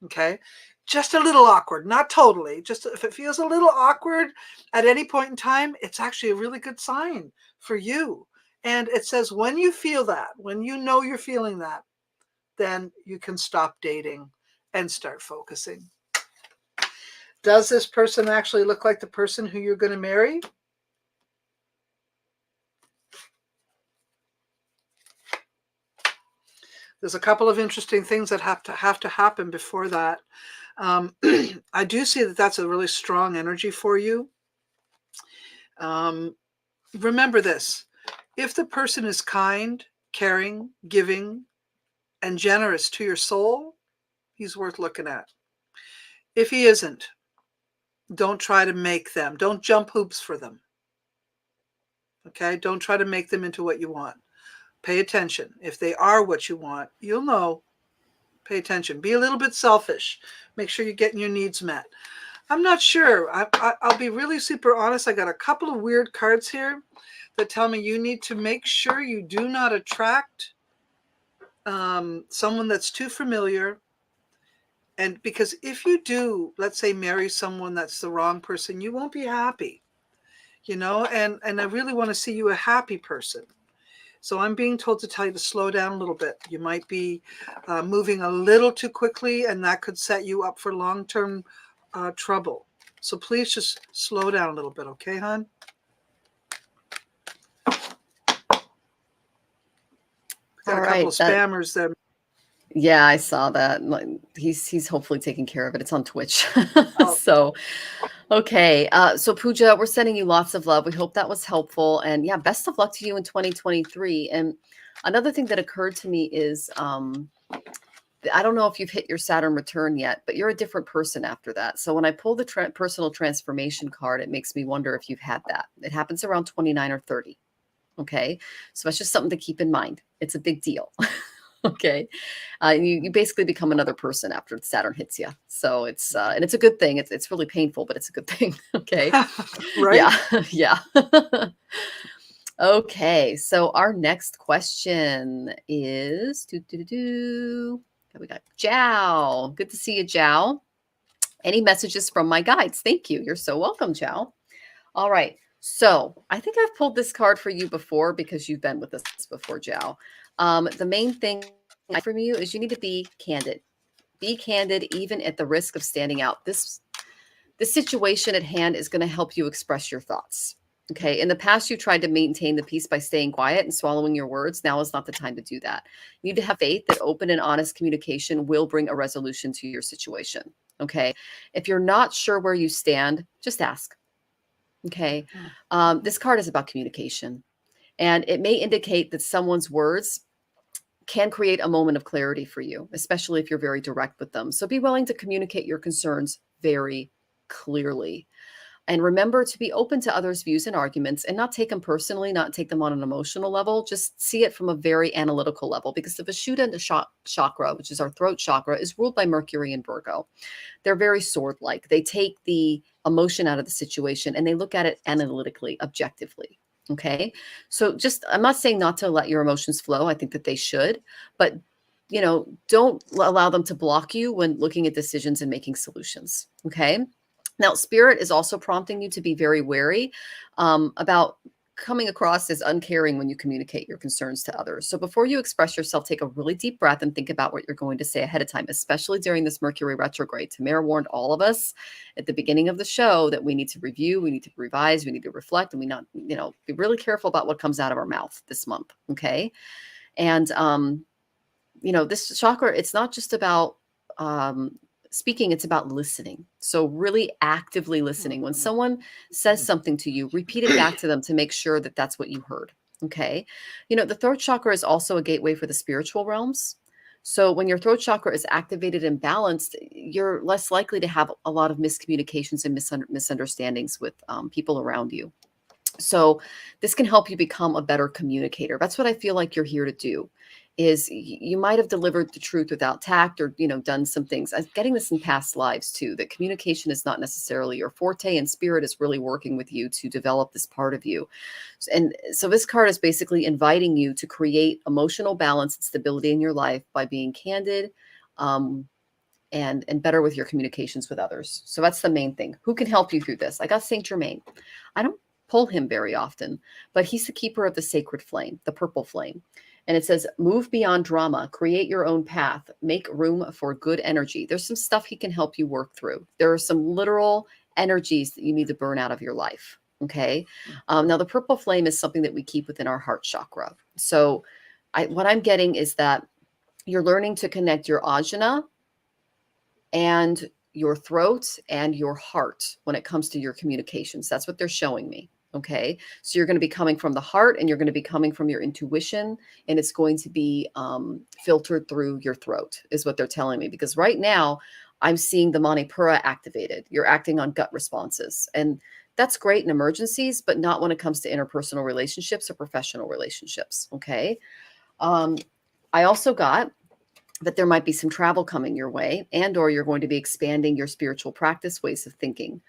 Okay. Just a little awkward, not totally. Just if it feels a little awkward at any point in time, it's actually a really good sign for you. And it says when you feel that, when you know you're feeling that, then you can stop dating and start focusing. Does this person actually look like the person who you're going to marry? There's a couple of interesting things that have to happen before that. I do see that that's a really strong energy for you. Remember this. If the person is kind, caring, giving, and generous to your soul, he's worth looking at. If he isn't, don't try to make them. Don't jump hoops for them. Okay? Don't try to make them into what you want. Pay attention. If they are what you want, you'll know. Pay attention. Be a little bit selfish. Make sure you're getting your needs met. I'm not sure. I'll be really super honest. I got a couple of weird cards here that tell me you need to make sure you do not attract someone that's too familiar. And because if you do, let's say, marry someone that's the wrong person, you won't be happy, and I really want to see you a happy person. So I'm being told to tell you to slow down a little bit. You might be moving a little too quickly, and that could set you up for long-term trouble. So please just slow down a little bit, okay, hon? Got All a couple right. of spammers there. Yeah, I saw that. He's hopefully taking care of it. It's on Twitch. Oh. So, okay. So Pooja, we're sending you lots of love. We hope that was helpful. And yeah, best of luck to you in 2023. And another thing that occurred to me is, I don't know if you've hit your Saturn return yet, but you're a different person after that. So when I pull the personal transformation card, it makes me wonder if you've had that. It happens around 29 or 30. Okay. So that's just something to keep in mind. It's a big deal. Okay. You basically become another person after Saturn hits you. So it's, and it's a good thing. It's really painful, but it's a good thing. Okay. Right? Yeah. Yeah. Okay. So our next question is, we got Jiao. Good to see you, Jiao. Any messages from my guides? Thank you. You're so welcome, Jiao. All right. So I think I've pulled this card for you before because you've been with us before, Jiao. The main thing from you is you need to be candid. Be candid, even at the risk of standing out. This situation at hand is going to help you express your thoughts. Okay. In the past, you tried to maintain the peace by staying quiet and swallowing your words. Now is not the time to do that. You need to have faith that open and honest communication will bring a resolution to your situation. Okay. If you're not sure where you stand, just ask. Okay. This card is about communication, and it may indicate that someone's words can create a moment of clarity for you, especially if you're very direct with them. So be willing to communicate your concerns very clearly. And remember to be open to others' views and arguments and not take them personally, not take them on an emotional level. Just see it from a very analytical level, because the Vishuddha chakra, which is our throat chakra, is ruled by Mercury and Virgo. They're very sword-like. They take the emotion out of the situation and they look at it analytically, objectively. Okay. So I'm not saying not to let your emotions flow. I think that they should, but don't allow them to block you when looking at decisions and making solutions. Okay. Now, Spirit is also prompting you to be very wary about coming across as uncaring when you communicate your concerns to others. So before you express yourself, take a really deep breath and think about what you're going to say ahead of time, especially during this Mercury retrograde. Tamara warned all of us at the beginning of the show that we need to review, we need to revise, we need to reflect, and we not, be really careful about what comes out of our mouth this month. Okay. And, this chakra, it's not just about, speaking, it's about listening. So really actively listening. When someone says something to you, repeat it back to them to make sure that that's what you heard. Okay. The throat chakra is also a gateway for the spiritual realms. So when your throat chakra is activated and balanced, you're less likely to have a lot of miscommunications and misunderstandings with people around you. So this can help you become a better communicator. That's what I feel like you're here to do. Is you might have delivered the truth without tact, or done some things. I'm getting this in past lives too, that communication is not necessarily your forte, and Spirit is really working with you to develop this part of you. And so this card is basically inviting you to create emotional balance and stability in your life by being candid and better with your communications with others. So that's the main thing. Who can help you through this? I got Saint Germain. I don't pull him very often, but he's the keeper of the sacred flame, the purple flame. And it says, move beyond drama, create your own path, make room for good energy. There's some stuff he can help you work through. There are some literal energies that you need to burn out of your life. Okay. Now the purple flame is something that we keep within our heart chakra. So what I'm getting is that you're learning to connect your ajna and your throat and your heart when it comes to your communications. That's what they're showing me. Okay. So you're going to be coming from the heart, and you're going to be coming from your intuition, and it's going to be filtered through your throat, is what they're telling me. Because right now I'm seeing the Manipura activated. You're acting on gut responses, and that's great in emergencies, but not when it comes to interpersonal relationships or professional relationships. Okay. I also got that there might be some travel coming your way, or you're going to be expanding your spiritual practice, ways of thinking.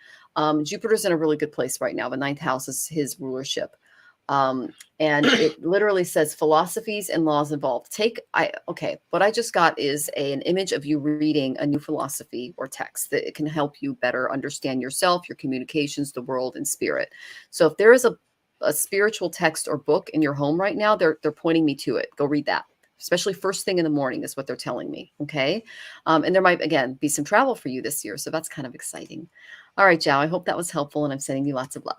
Jupiter's in a really good place right now. The 9th house is his rulership. And it literally says philosophies and laws involved. What I just got is an image of you reading a new philosophy or text that it can help you better understand yourself, your communications, the world, and spirit. So if there is a a spiritual text or book in your home right now, they're pointing me to it. Go read that. Especially first thing in the morning is what they're telling me. Okay. And there might, again, be some travel for you this year. So that's kind of exciting. All right, Zhao, I hope that was helpful, and I'm sending you lots of love.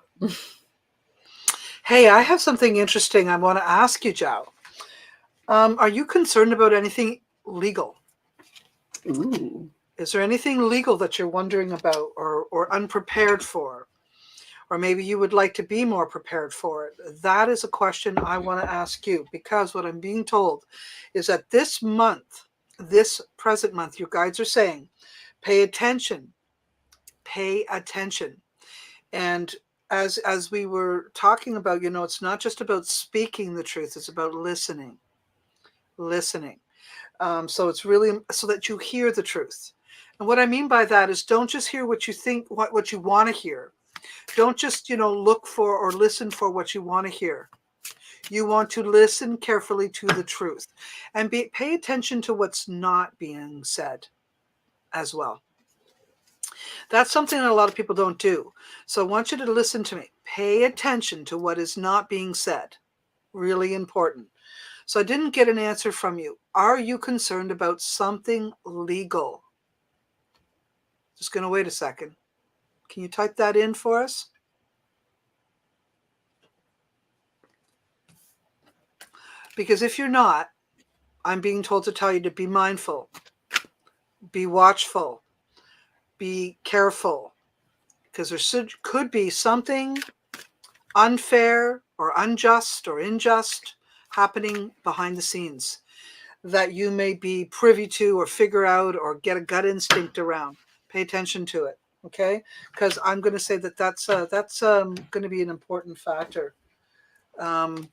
Hey, I have something interesting I want to ask you, Zhao. Are you concerned about anything legal? Ooh. Is there anything legal that you're wondering about or unprepared for? Or maybe you would like to be more prepared for it? That is a question I want to ask you, because what I'm being told is that this month, this present month, your guides are saying, pay attention, pay attention. And as we were talking about, it's not just about speaking the truth, it's about listening. So it's really so that you hear the truth. And what I mean by that is, don't just hear what you think, what you want to hear. Don't just, look for or listen for what you want to hear. You want to listen carefully to the truth, and pay attention to what's not being said as well. That's something that a lot of people don't do. So I want you to listen to me. Pay attention to what is not being said. Really important. So I didn't get an answer from you. Are you concerned about something legal? Just going to wait a second. Can you type that in for us? Because if you're not, I'm being told to tell you to be mindful, be watchful, be careful, because there could be something unfair or unjust or unjust happening behind the scenes that you may be privy to or figure out or get a gut instinct around. Pay attention to it, okay? Because I'm going to say that's going to be an important factor. Don't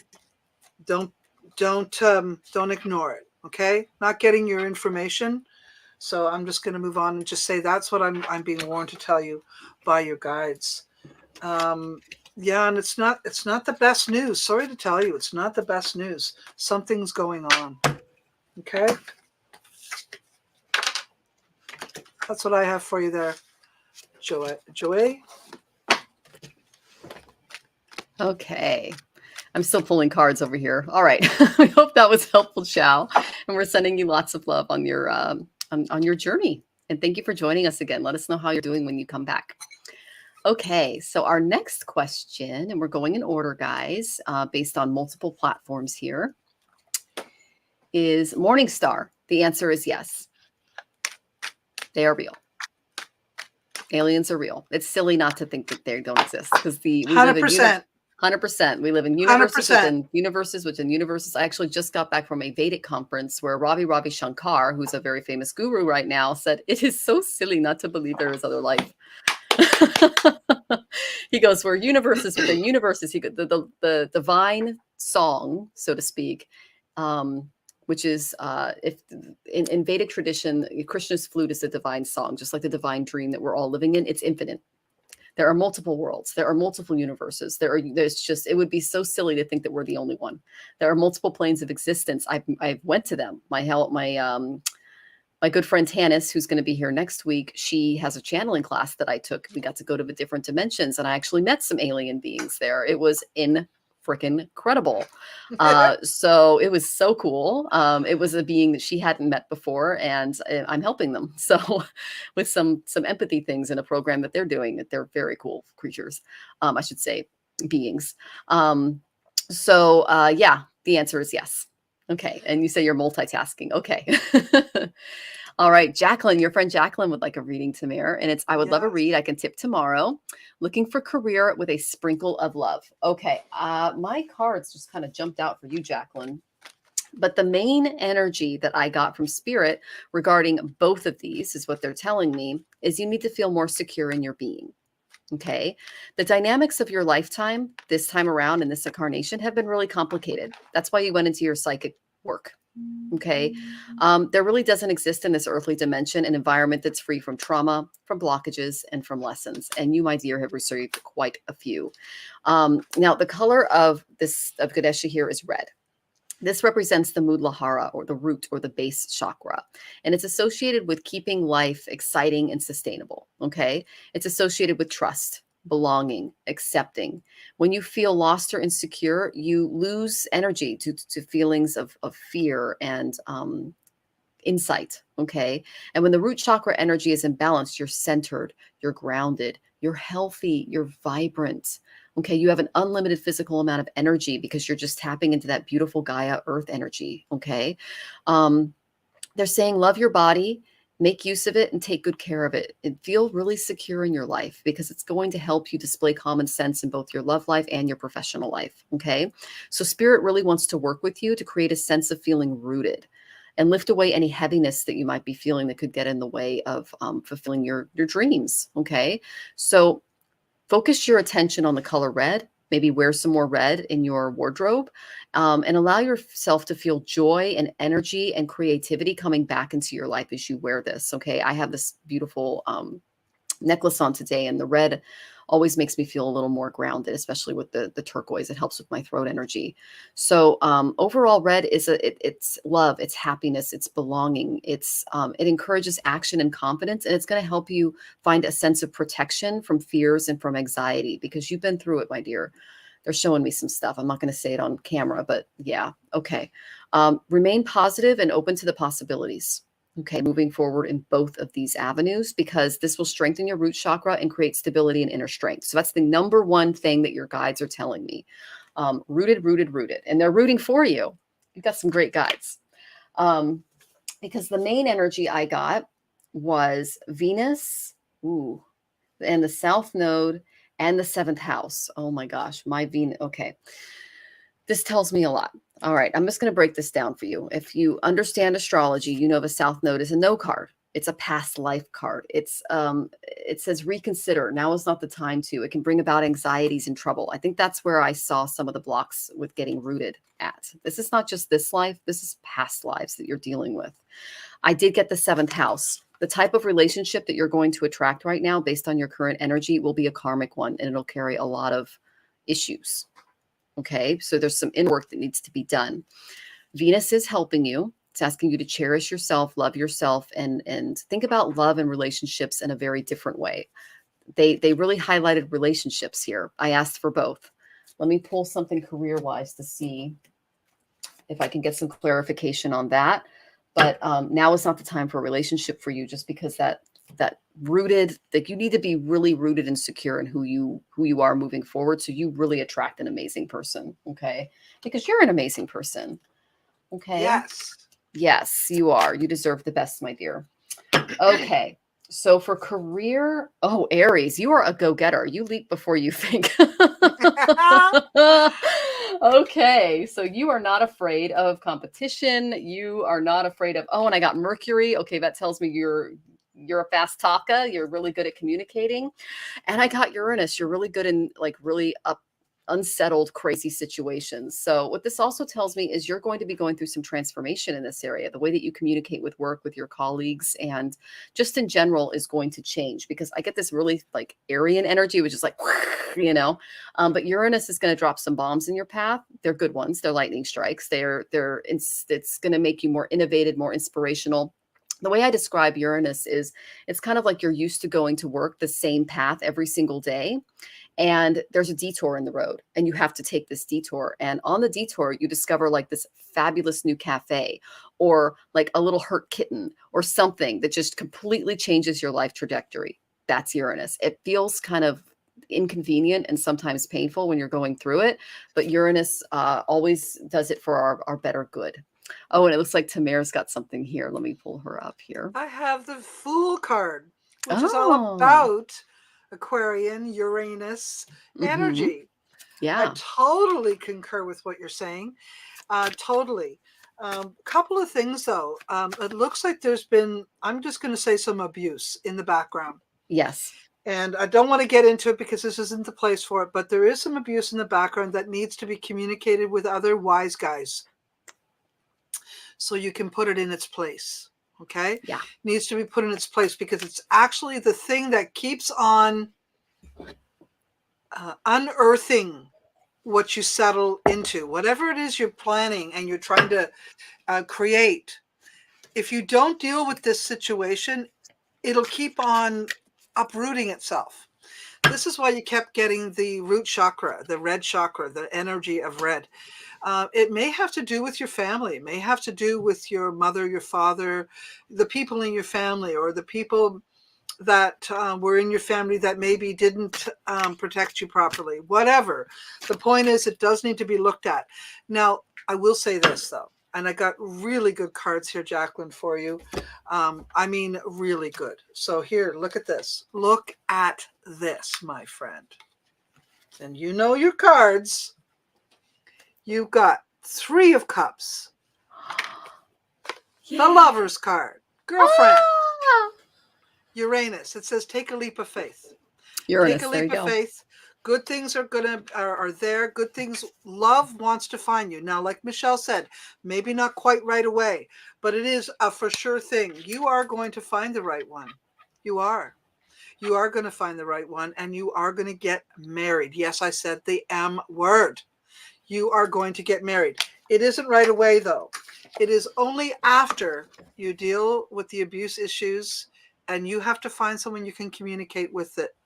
ignore it, okay? Not getting your information. So I'm just going to move on and just say that's what I'm being warned to tell you by your guides. Yeah, and it's not the best news. Sorry to tell you, it's not the best news. Something's going on. Okay? That's what I have for you there, Joey. Okay. I'm still pulling cards over here. All right. I hope that was helpful, Zhao. And we're sending you lots of love on your on your journey. And thank you for joining us again. Let us know how you're doing when you come back. Okay, so our next question, and we're going in order, guys, based on multiple platforms here, is Morningstar. The answer is yes. They are real. Aliens are real. It's silly not to think that they don't exist, because we 100%. 100%. We live in universes within universes within universes. I actually just got back from a Vedic conference where Ravi Shankar, who's a very famous guru right now, said, it is so silly not to believe there is other life. He goes, we're universes within universes. He goes, the divine song, so to speak, which is if in Vedic tradition, Krishna's flute is the divine song, just like the divine dream that we're all living in. It's infinite. There are multiple worlds. There are multiple universes. It would be so silly to think that we're the only one. There are multiple planes of existence. I went to them. My good friend Tanis, who's going to be here next week, she has a channeling class that I took. We got to go to the different dimensions, and I actually met some alien beings there. It was freaking incredible. So it was so cool. It was a being that she hadn't met before, and I'm helping them. So with some empathy things in a program that they're doing, that they're very cool creatures. I should say beings. Yeah, the answer is yes. Okay. And you say you're multitasking. Okay. All right. Jacqueline, your friend Jacqueline would like a reading, Tamir. And I would love a read. I can tip tomorrow. Looking for career with a sprinkle of love. Okay. My cards just kind of jumped out for you, Jacqueline. But the main energy that I got from Spirit regarding both of these is what they're telling me is you need to feel more secure in your being. Okay. The dynamics of your lifetime this time around in this incarnation have been really complicated. That's why you went into your psychic work. Okay. There really doesn't exist in this earthly dimension an environment that's free from trauma, from blockages, and from lessons. And you, my dear, have received quite a few. Now, the color of Ganesha here is red. This represents the Muladhara, or the root, or the base chakra. And it's associated with keeping life exciting and sustainable. Okay. It's associated with trust, belonging, accepting. When you feel lost or insecure, you lose energy to feelings of fear and insight. Okay. And when the root chakra energy is imbalanced, you're centered, you're grounded, you're healthy, you're vibrant. Okay. You have an unlimited physical amount of energy because you're just tapping into that beautiful Gaia earth energy. Okay. They're saying love your body, make use of it, and take good care of it, and feel really secure in your life because it's going to help you display common sense in both your love life and your professional life. Okay. So spirit really wants to work with you to create a sense of feeling rooted and lift away any heaviness that you might be feeling that could get in the way of fulfilling your dreams. Okay. So focus your attention on the color red. Maybe wear some more red in your wardrobe, and allow yourself to feel joy and energy and creativity coming back into your life as you wear this. Okay. I have this beautiful necklace on today, and the red always makes me feel a little more grounded, especially with the turquoise. It helps with my throat energy. So overall, red is it's love, it's happiness, it's belonging. It encourages action and confidence, and it's going to help you find a sense of protection from fears and from anxiety because you've been through it, my dear. They're showing me some stuff. I'm not going to say it on camera, but yeah. Okay. Remain positive and open to the possibilities. Okay, moving forward in both of these avenues, because this will strengthen your root chakra and create stability and inner strength. So that's the number one thing that your guides are telling me. Rooted, rooted, rooted. And they're rooting for you. You've got some great guides. Because the main energy I got was Venus, and the South Node and the 7th house. Oh my gosh, my Venus. Okay. This tells me a lot. All right, I'm just going to break this down for you. If you understand astrology, you know the South Node is a no card. It's a past life card. It says reconsider. Now is not the time to. It can bring about anxieties and trouble. I think that's where I saw some of the blocks with getting rooted at. This is not just this life. This is past lives that you're dealing with. I did get the 7th house. The type of relationship that you're going to attract right now based on your current energy will be a karmic one, and it'll carry a lot of issues. Okay, so there's some inner work that needs to be done. Venus is helping you. It's asking you to cherish yourself, love yourself, and think about love and relationships in a very different way. They really highlighted relationships here. I asked for both. Let me pull something career-wise to see if I can get some clarification on that. But now is not the time for a relationship for you, just because that rooted, like you need to be really rooted and secure in who you are moving forward, so you really attract an amazing person. Okay, because you're an amazing person. Okay. Yes, you are. You deserve the best, my dear. Okay, so for career, Aries, you are a go-getter. You leap before you think. Okay, so you are not afraid of competition. You are not afraid of, and I got Mercury. Okay, that tells me you're a fast talker. You're really good at communicating. And I got Uranus. You're really good in like really unsettled, crazy situations. So what this also tells me is you're going to be going through some transformation in this area. The way that you communicate with work, with your colleagues, and just in general is going to change, because I get this really like Aryan energy, which is like, but Uranus is going to drop some bombs in your path. They're good ones. They're lightning strikes. It's going to make you more innovative, more inspirational. The way I describe Uranus is it's kind of like you're used to going to work the same path every single day. And there's a detour in the road, and you have to take this detour. And on the detour, you discover like this fabulous new cafe, or like a little hurt kitten, or something that just completely changes your life trajectory. That's Uranus. It feels kind of inconvenient and sometimes painful when you're going through it, but Uranus always does it for our better good. Oh, and it looks like Tamir's got something here. Let me pull her up here. I have the Fool card, which is all about Aquarian, Uranus energy. Yeah. I totally concur with what you're saying. Totally. Couple of things though. It looks like there's been, I'm just going to say, some abuse in the background. Yes. And I don't want to get into it because this isn't the place for it, but there is some abuse in the background that needs to be communicated with other wise guys, so you can put it in its place. Okay. Yeah. Needs to be put in its place, because it's actually the thing that keeps on unearthing what you settle into, whatever it is you're planning and you're trying to create. If you don't deal with this situation, it'll keep on uprooting itself. This is why you kept getting the root chakra, the red chakra, the energy of red. It may have to do with your family. It may have to do with your mother, your father, the people in your family, or the people that were in your family that maybe didn't protect you properly. Whatever. The point is, it does need to be looked at. Now, I will say this, though, and I got really good cards here, Jacqueline, for you. I mean, really good. So here, look at this. Look at this, my friend. And you know your cards. You've got 3 of Cups. The Lover's card. Girlfriend. Uranus. It says take a leap of faith. Uranus, take a leap of faith. Good things are there. Good things. Love wants to find you. Now, like Michelle said, maybe not quite right away, but it is a for sure thing. You are going to find the right one. You are. You are going to find the right one, and you are going to get married. Yes, I said the M word. You are going to get married. It isn't right away, though. It is only after you deal with the abuse issues, and you have to find someone you can communicate with it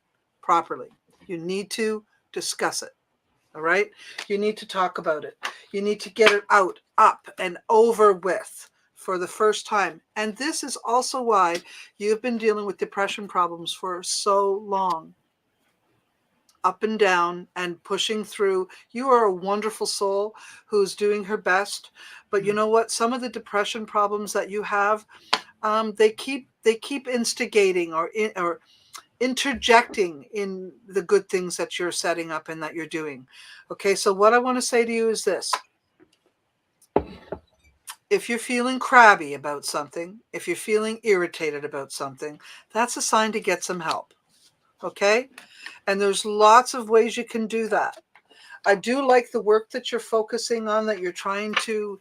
properly. You need to discuss it. All right. You need to talk about it. You need to get it out, up, and over with for the first time. And this is also why you've been dealing with depression problems for so long. Up and down and pushing through. You are a wonderful soul who's doing her best. But you know what? Some of the depression problems that you have, they keep instigating or interjecting in the good things that you're setting up and that you're doing. Okay, so what I want to say to you is this. If you're feeling crabby about something, if you're feeling irritated about something, that's a sign to get some help. Okay? And there's lots of ways you can do that. I do like the work that you're focusing on, that you're trying to,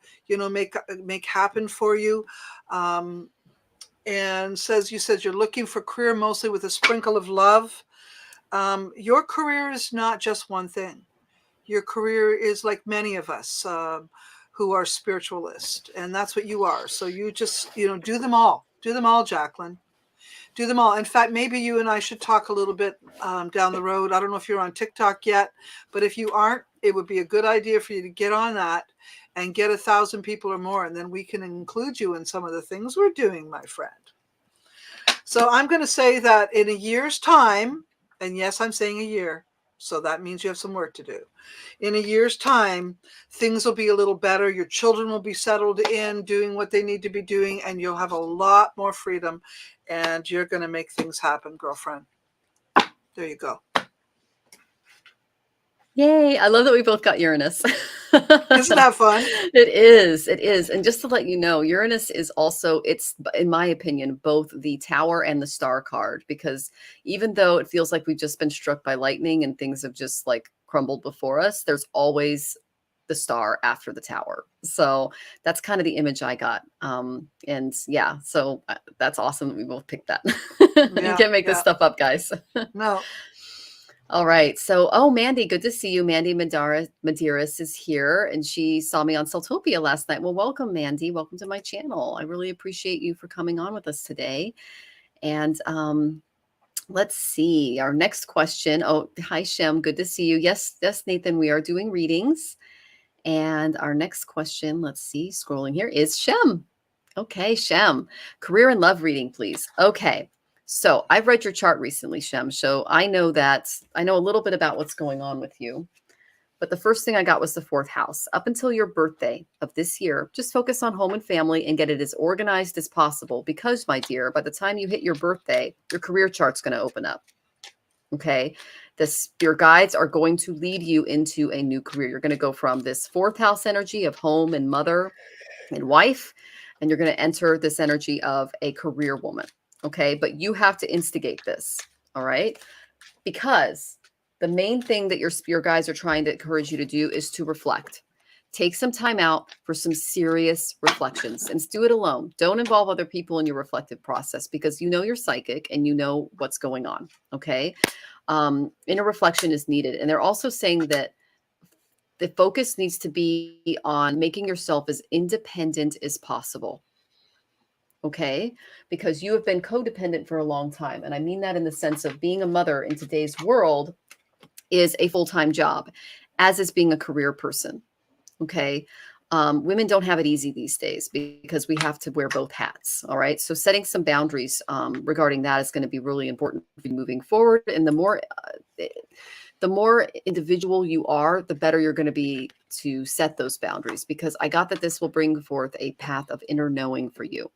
make happen for you. And you said you're looking for career mostly with a sprinkle of love. Your career is not just one thing. Your career is like many of us who are spiritualists, and that's what you are. So you just, do them all. Do them all, Jacqueline. Do them all. In fact, maybe you and I should talk a little bit down the road. I don't know if you're on TikTok yet, but if you aren't, it would be a good idea for you to get on that and get 1,000 people or more, and then we can include you in some of the things we're doing, my friend. So I'm going to say that in a year's time, and yes, I'm saying a year, so that means you have some work to do. In a year's time, things will be a little better. Your children will be settled in, doing what they need to be doing, and you'll have a lot more freedom, and you're going to make things happen, girlfriend. There you go. Yay. I love that we both got Uranus. Isn't that fun? It is. It is. And just to let you know, Uranus is also, it's, in my opinion, both the Tower and the Star card, because even though it feels like we've just been struck by lightning and things have just like crumbled before us, there's always the Star after the Tower. So that's kind of the image I got. And yeah, so that's awesome that we both picked that. You can't make this stuff up, guys. No. All right. So, Mandy, good to see you. Mandy Medeiros is here, and she saw me on Celtopia last night. Well, welcome, Mandy. Welcome to my channel. I really appreciate you for coming on with us today. And let's see. Our next question. Oh, hi, Shem. Good to see you. Yes, Nathan, we are doing readings. And our next question, let's see, scrolling here, is Shem. Okay, Shem. Career and love reading, please. Okay. So I've read your chart recently, Shem. So I know a little bit about what's going on with you. But the first thing I got was the 4th house. Up until your birthday of this year, just focus on home and family and get it as organized as possible. Because, my dear, by the time you hit your birthday, your career chart's going to open up. Okay. Your guides are going to lead you into a new career. You're going to go from this 4th house energy of home and mother and wife, and you're going to enter this energy of a career woman. Okay. But you have to instigate this. All right. Because the main thing that your guides are trying to encourage you to do is to reflect. Take some time out for some serious reflections, and do it alone. Don't involve other people in your reflective process, because you know you're psychic and you know what's going on. Okay. Inner reflection is needed. And they're also saying that the focus needs to be on making yourself as independent as possible. okay? Because you have been codependent for a long time. And I mean that in the sense of being a mother in today's world is a full-time job, as is being a career person, okay? Women don't have it easy these days because we have to wear both hats, all right? So setting some boundaries regarding that is going to be really important for you moving forward. And the more individual you are, the better you're going to be to set those boundaries, because I got that this will bring forth a path of inner knowing for you.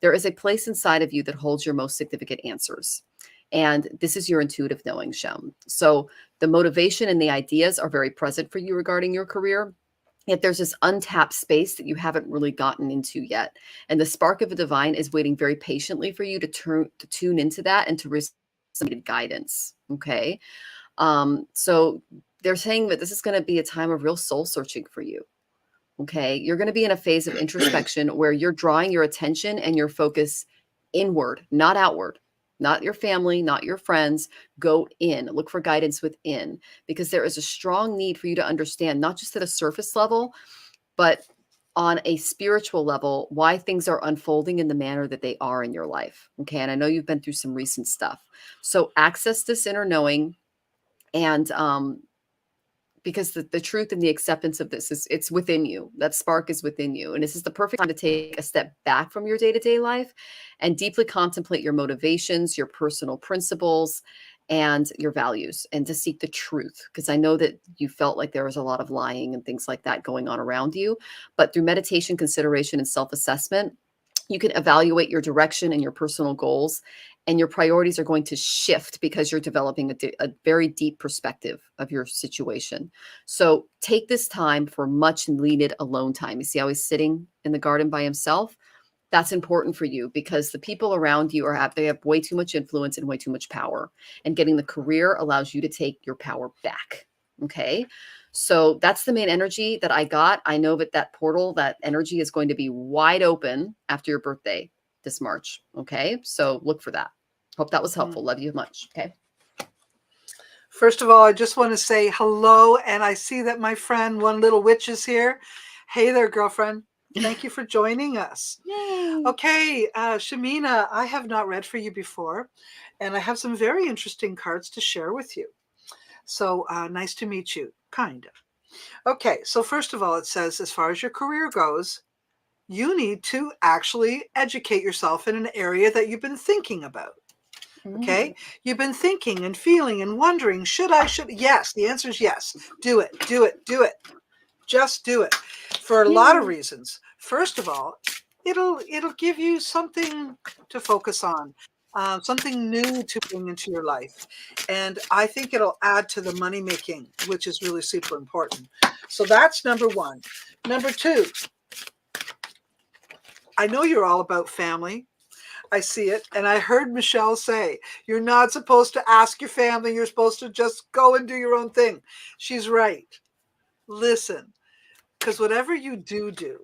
There is a place inside of you that holds your most significant answers. And this is your intuitive knowing, Shem. So the motivation and the ideas are very present for you regarding your career. Yet there's this untapped space that you haven't really gotten into yet. And the spark of the divine is waiting very patiently for you to tune into that and to receive guidance. Okay. So they're saying that this is going to be a time of real soul searching for you. Okay. You're going to be in a phase of introspection where you're drawing your attention and your focus inward, not outward, not your family, not your friends. Go in, look for guidance within, because there is a strong need for you to understand, not just at a surface level, but on a spiritual level, why things are unfolding in the manner that they are in your life. Okay. And I know you've been through some recent stuff. So access this inner knowing. And because the truth and the acceptance of this it's within you. That spark is within you. And this is the perfect time to take a step back from your day-to-day life and deeply contemplate your motivations, your personal principles, and your values, and to seek the truth. Because I know that you felt like there was a lot of lying and things like that going on around you. But through meditation, consideration, and self-assessment, you can evaluate your direction and your personal goals, and your priorities are going to shift because you're developing a very deep perspective of your situation. So take this time for much needed alone time. You see how he's sitting in the garden by himself? That's important for you because the people around you they have way too much influence and way too much power. And getting the career allows you to take your power back. Okay. So that's the main energy that I got. I know that portal, that energy is going to be wide open after your birthday this March. Okay. So look for that. Hope that was helpful. Love you much. Okay. First of all, I just want to say hello. And I see that my friend, One Little Witch, is here. Hey there, girlfriend. Thank you for joining us. Yay. Okay, Shamina, I have not read for you before, and I have some very interesting cards to share with you. So nice to meet you, kind of. Okay, so first of all, it says, as far as your career goes, you need to actually educate yourself in an area that you've been thinking about. Okay, you've been thinking and feeling and wondering, should I? Yes, the answer is yes. Do it, do it, do it. Just do it for a lot of reasons. First of all, it'll give you something to focus on, something new to bring into your life. And I think it'll add to the money making, which is really super important. So that's number one. Number two, I know you're all about family. I see it. And I heard Michelle say, you're not supposed to ask your family. You're supposed to just go and do your own thing. She's right. Listen, because whatever you do,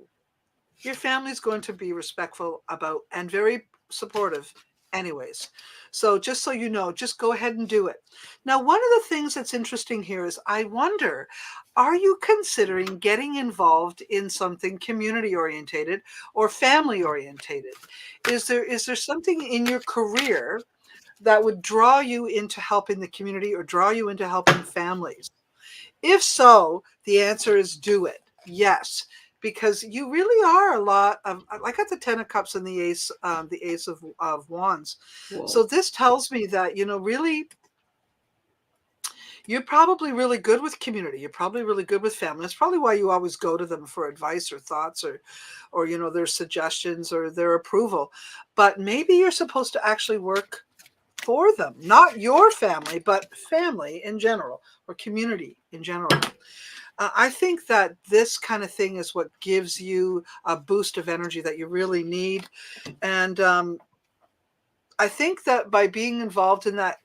your family's going to be respectful about and very supportive anyways. So just so you know, just go ahead and do it. Now, one of the things that's interesting here is I wonder, are you considering getting involved in something community orientated or family orientated? Is there something in your career that would draw you into helping the community or draw you into helping families? If so, the answer is do it. Yes, because you really are a lot of. I got the 10 of Cups and the Ace of Wands. Whoa. So this tells me that really, you're probably really good with community. You're probably really good with family. That's probably why you always go to them for advice or thoughts or their suggestions or their approval. But maybe you're supposed to actually work for them, not your family, but family in general or community in general. I think that this kind of thing is what gives you a boost of energy that you really need. And I think that by being involved in that,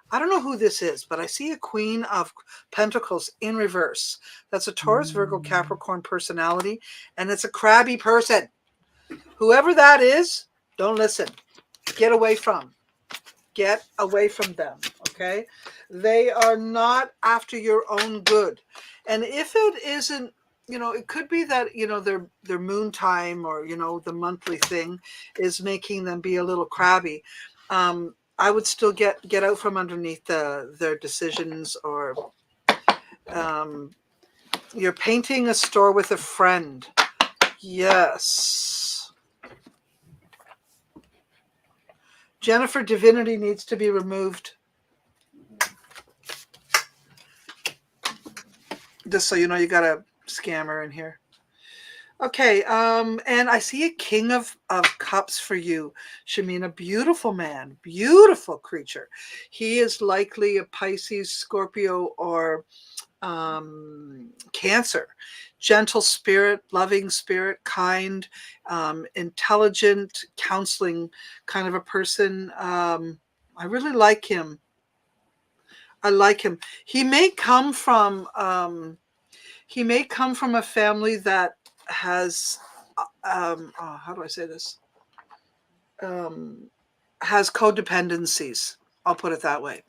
I don't know who this is, but I see a Queen of Pentacles in reverse. That's a Taurus, Virgo, Capricorn personality, and it's a crabby person. Whoever that is, don't listen. Get away from. Get away from them, okay? They are not after your own good. And if it isn't, it could be that, their moon time, or, the monthly thing is making them be a little crabby. I would still get out from underneath their decisions, or you're painting a store with a friend. Yes. Jennifer, divinity needs to be removed. Just so you know, you got a scammer in here. Okay, and I see a King of Cups for you, Shamina. Beautiful man, beautiful creature. He is likely a Pisces, Scorpio, or Cancer. Gentle spirit, loving spirit, kind, intelligent, counseling kind of a person. I really like him. I like him. He may come from a family that has how do I say this? Has codependencies. I'll put it that way.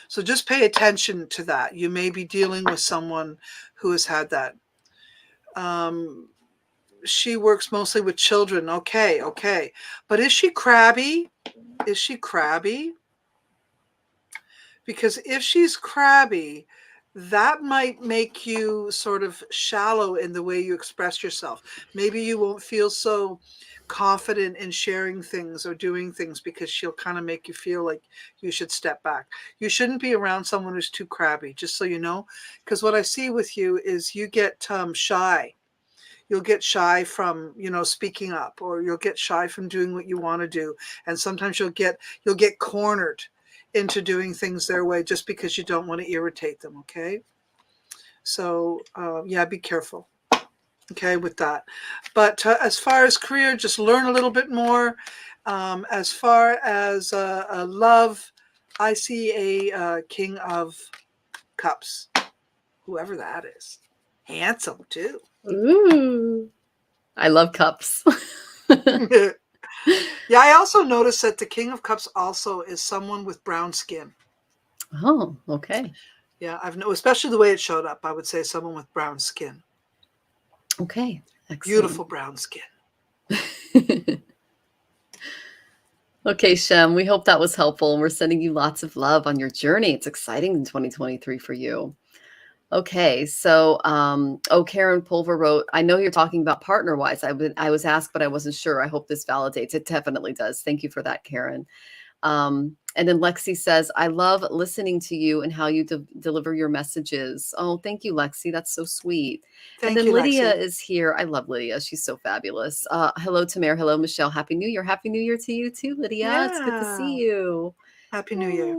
So just pay attention to that. You may be dealing with someone who has had that. She works mostly with children. Okay. But is she crabby? Is she crabby? Because if she's crabby, that might make you sort of shallow in the way you express yourself. Maybe you won't feel so confident in sharing things or doing things, because she'll kind of make you feel like you should step back. You shouldn't be around someone who's too crabby, just so you know, because what I see with you is you get shy. You'll get shy from, speaking up, or you'll get shy from doing what you want to do. And sometimes you'll get cornered into doing things their way just because you don't want to irritate them. Okay. So, yeah, be careful. Okay. With that. But as far as career, just learn a little bit more. As far as love, I see a King of Cups, whoever that is. Handsome too. Ooh, I love cups. Yeah, I also noticed that the King of Cups also is someone with brown skin. Oh, okay. Yeah, especially the way it showed up. I would say someone with brown skin. Okay, excellent. Beautiful brown skin. Okay, Shem, we hope that was helpful, and we're sending you lots of love on your journey. It's exciting in 2023 for you. Okay, so Karen Pulver wrote, I know you're talking about partner-wise. I was asked, but I wasn't sure. I hope this validates. It definitely does. Thank you for that, Karen. And then Lexi says, I love listening to you and how you deliver your messages. Oh, thank you, Lexi. That's so sweet. Thank and then you, Lydia Lexi. is here. I love Lydia. She's so fabulous. Hello, Tamara. Hello, Michelle. Happy New Year. Happy New Year to you too, Lydia. Yeah. It's good to see you. Happy New Year.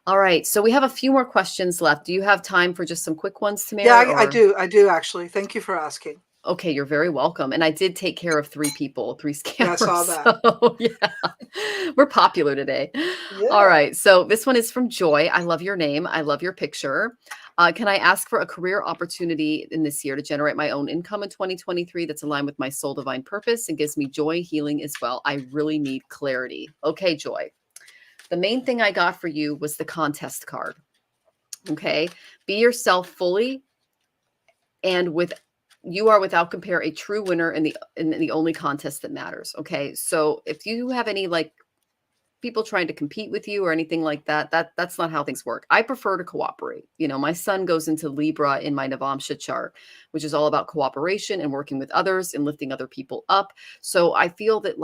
All right. So we have a few more questions left. Do you have time for just some quick ones, Tamara? Yeah, I do. I do, actually. Thank you for asking. Okay, you're very welcome. And I did take care of 3 people, 3 scammers. Yeah, I saw that. So, yeah, we're popular today. Yeah. All right. So this one is from Joy. I love your name. I love your picture. Can I ask for a career opportunity in this year to generate my own income in 2023 that's aligned with my soul divine purpose and gives me joy, healing as well? I really need clarity. Okay, Joy. The main thing I got for you was the contest card. Okay. Be yourself fully, and you are without compare a true winner in the only contest that matters. Okay. So if you have any people trying to compete with you or anything like that, that's not how things work. I prefer to cooperate. My son goes into Libra in my Navamsha chart, which is all about cooperation and working with others and lifting other people up. So I feel that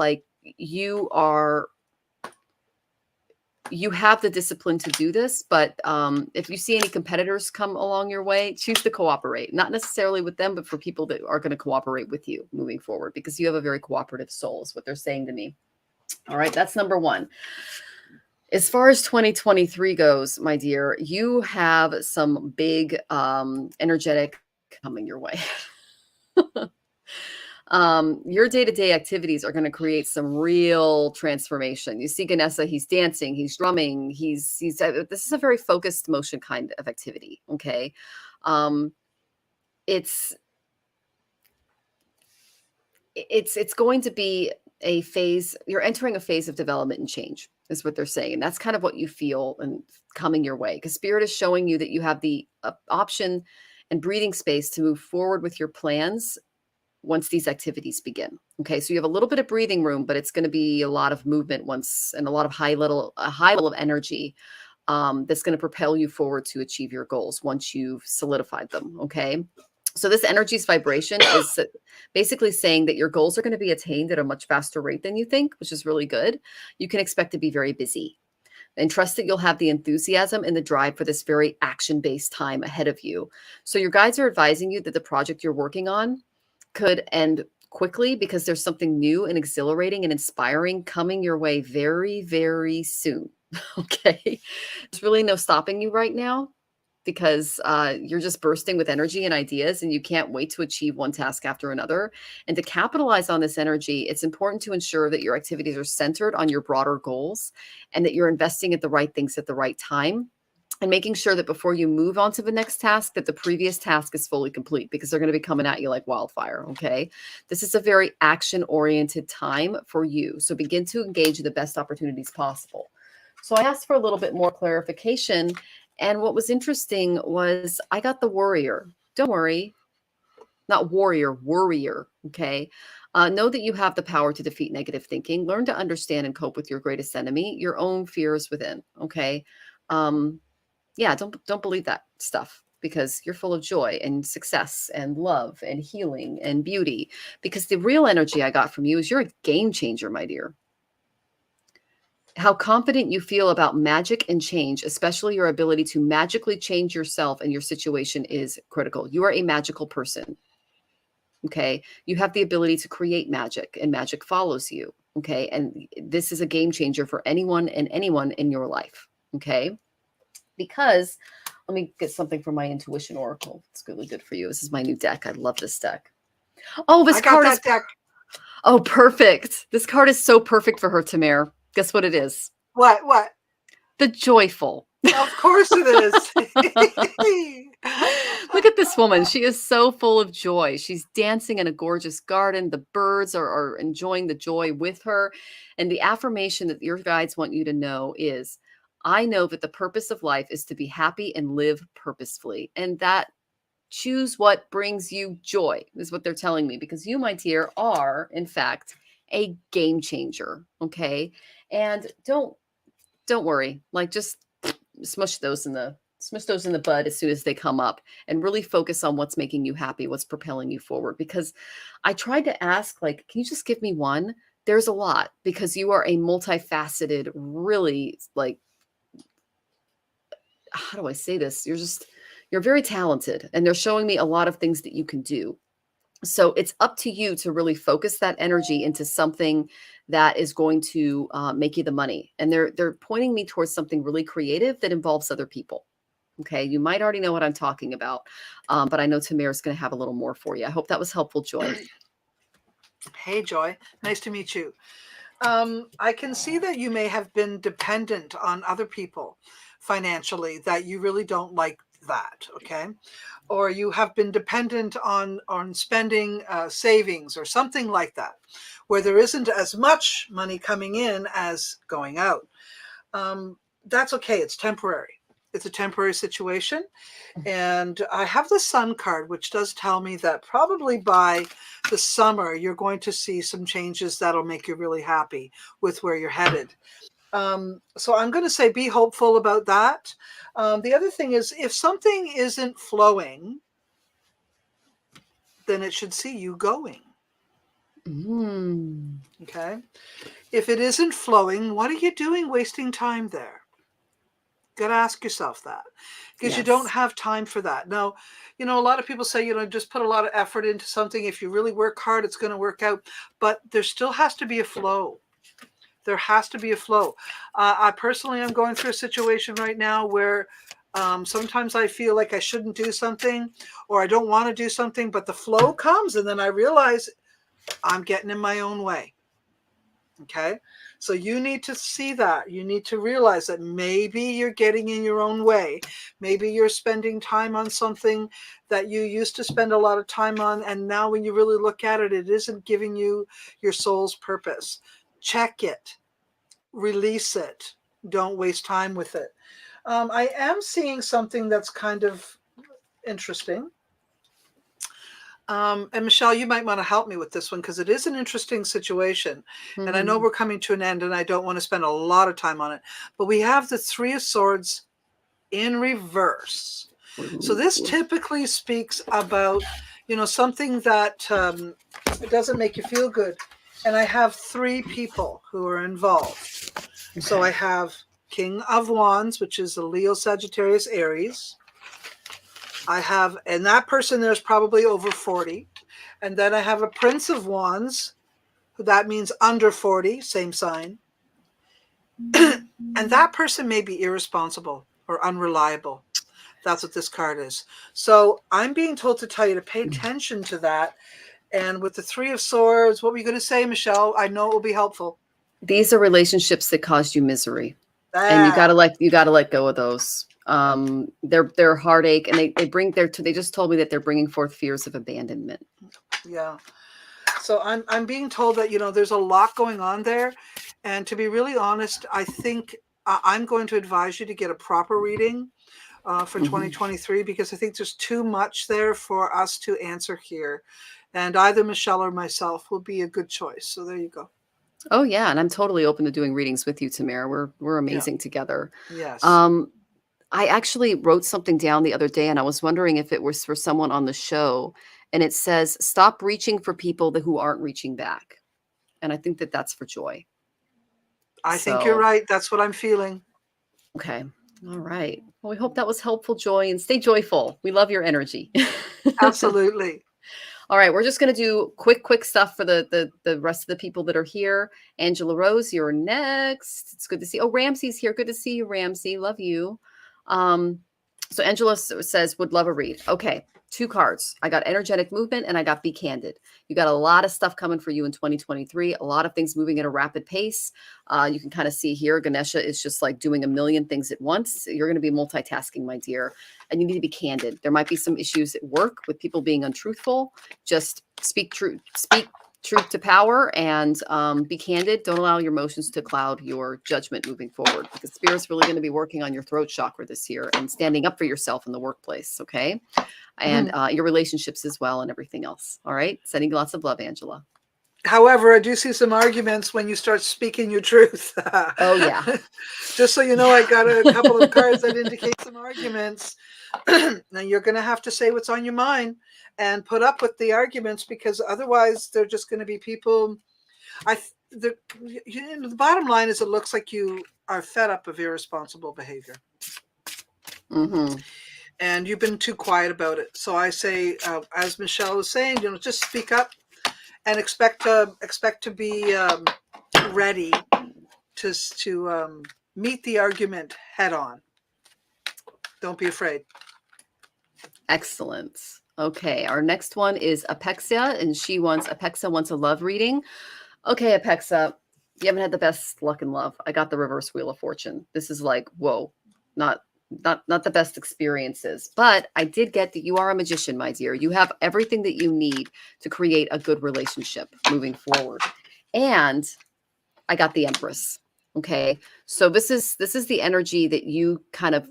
you have the discipline to do this, but if you see any competitors come along your way, choose to cooperate, not necessarily with them, but for people that are going to cooperate with you moving forward, because you have a very cooperative soul is what they're saying to me. All right. That's number 1. As far as 2023 goes, my dear, you have some big energetic coming your way. Your day-to-day activities are going to create some real transformation. You see Ganesha, he's dancing, he's drumming, this is a very focused motion kind of activity. Okay. It's going to be a phase. You're entering a phase of development and change is what they're saying. And that's kind of what you feel and coming your way, because spirit is showing you that you have the option and breathing space to move forward with your plans once these activities begin. Okay, so you have a little bit of breathing room, but it's going to be a lot of movement once, and a lot of a high level of energy that's going to propel you forward to achieve your goals once you've solidified them. Okay. So this energy's vibration is basically saying that your goals are going to be attained at a much faster rate than you think, which is really good. You can expect to be very busy, and trust that you'll have the enthusiasm and the drive for this very action-based time ahead of you. So your guides are advising you that the project you're working on could end quickly because there's something new and exhilarating and inspiring coming your way very, very soon. Okay. There's really no stopping you right now because you're just bursting with energy and ideas, and you can't wait to achieve one task after another. And to capitalize on this energy, it's important to ensure that your activities are centered on your broader goals and that you're investing at the right things at the right time, and making sure that before you move on to the next task, that the previous task is fully complete, because they're going to be coming at you like wildfire. Okay. This is a very action oriented time for you. So begin to engage in the best opportunities possible. So I asked for a little bit more clarification. And what was interesting was I got the warrior. Don't worry, not warrior, worrier. Okay. Know that you have the power to defeat negative thinking. Learn to understand and cope with your greatest enemy, your own fears within. Okay. Yeah, don't believe that stuff, because you're full of joy and success and love and healing and beauty. Because the real energy I got from you is you're a game changer, my dear. How confident you feel about magic and change, especially your ability to magically change yourself and your situation, is critical. You are a magical person. Okay. You have the ability to create magic, and magic follows you. Okay. And this is a game changer for anyone and anyone in your life. Okay. Because let me get something from my intuition oracle. It's really good for you. This is my new deck. I love this deck. Oh, this card is deck. Oh, perfect. This card is so perfect for her, Tamir. Guess what it is? What? The joyful. Of course it is. Look at this woman. She is so full of joy. She's dancing in a gorgeous garden. The birds are enjoying the joy with her. And the affirmation that your guides want you to know is, I know that the purpose of life is to be happy and live purposefully. And that choose what brings you joy is what they're telling me, because you, my dear, are in fact a game changer. Okay. And don't worry, like just smush those in the bud as soon as they come up, and really focus on what's making you happy, what's propelling you forward. Because I tried to ask, like, can you just give me one? There's a lot, because you are a multifaceted, really, like, how do I say this? You're very talented, and they're showing me a lot of things that you can do. So it's up to you to really focus that energy into something that is going to make you the money. And they're pointing me towards something really creative that involves other people. Okay, you might already know what I'm talking about, but I know Tamir is going to have a little more for you. I hope that was helpful, Joy. Hey, Joy. Nice to meet you. I can see that you may have been dependent on other people financially, that you really don't like that, okay? Or you have been dependent on spending savings or something like that, where there isn't as much money coming in as going out. That's okay. It's temporary. It's a temporary situation. And I have the Sun card, which does tell me that probably by the summer, you're going to see some changes that'll make you really happy with where you're headed. So I'm going to say be hopeful about that. The other thing is, if something isn't flowing, then it should see you going. Okay. If it isn't flowing, what are you doing wasting time there? Got to ask yourself that, because you don't have time for that. Now, a lot of people say, just put a lot of effort into something. If you really work hard, it's going to work out. But there still has to be a flow. There has to be a flow. I personally am going through a situation right now where sometimes I feel like I shouldn't do something, or I don't want to do something, but the flow comes, and then I realize I'm getting in my own way. Okay. So you need to see that. You need to realize that maybe you're getting in your own way. Maybe you're spending time on something that you used to spend a lot of time on, and now when you really look at it, it isn't giving you your soul's purpose. Check it. Release it. Don't waste time with it. I am seeing something that's kind of interesting. And Michelle, you might want to help me with this one because it is an interesting situation. And I know Mhm. we're coming to an end and I don't want to spend a lot of time on it. But we have the Three of Swords in reverse. So this Ooh. typically speaks about, something that doesn't make you feel good. And I have three people who are involved. So I Okay. have King of Wands, which is a Leo, Sagittarius, Aries. And that person there's probably over 40. And then I have a Prince of Wands, that means under 40, same sign. And that person may be irresponsible or unreliable. That's what this card is. So I'm being told to tell you to pay attention to that. And with the Three of Swords, what were you going to say, Michelle? I know it will be helpful. These are relationships that caused you misery, and you Ah, gotta let go of those. They're heartache, and they just told me that they're bringing forth fears of abandonment. yeah. So I'm being told that, there's a lot going on there. And to be really honest, I think I'm going to advise you to get a proper reading for Mhm. 2023, because I think there's too much there for us to answer here. And either Michelle or myself will be a good choice. So there you go. Oh yeah, and I'm totally open to doing readings with you, Tamara. We're Yeah. amazing together. Yes. Um, I actually wrote something down the other day, and I was wondering if it was for someone on the show. And it says, "Stop reaching for people who aren't reaching back." And I think that that's for Joy. I think you're So, right. That's what I'm feeling. okay, all right. Well, we hope that was helpful, Joy, and stay joyful. We love your energy. Absolutely. All right, we're just going to do quick stuff for the rest of the people that are here. Angela Rose, you're next. It's good to see. Oh, Ramsey's here. Good to see you, Ramsey. Love you. Um, so Angela says would love a read. Okay, 2 cards. I got energetic movement and I got be candid. You got a lot of stuff coming for you in 2023. A lot of things moving at a rapid pace. You can kind of see here, Ganesha is just like doing a million things at once. You're going to be multitasking, my dear, and you need to be candid. There might be some issues at work with people being untruthful. Just speak truth to power, and be candid. Don't allow your emotions to cloud your judgment moving forward, because Spirit's really going to be working on your throat chakra this year and standing up for yourself in the workplace. Okay. And your relationships as well, and everything else. All right. Sending lots of love, Angela. However, I do see some arguments when you start speaking your truth. Oh yeah. Just so you know, I got a couple of cards that indicate some arguments. Now you're going to have to say what's on your mind and put up with the arguments, because otherwise they're just going to be people. The bottom line is, it looks like you are fed up of irresponsible behavior. Mm-hmm. And you've been too quiet about it. So I say, as Michelle was saying, just speak up and expect to be ready to meet the argument head on. Don't be afraid. Excellent. Okay, our next one is Apexia, and Apexa wants a love reading. Okay, Apexa, you haven't had the best luck in love. I got the reverse wheel of fortune. This is like, whoa, not the best experiences. But I did get that you are a magician, my dear. You have everything that you need to create a good relationship moving forward. And I got the Empress. Okay. So this is the energy that you kind of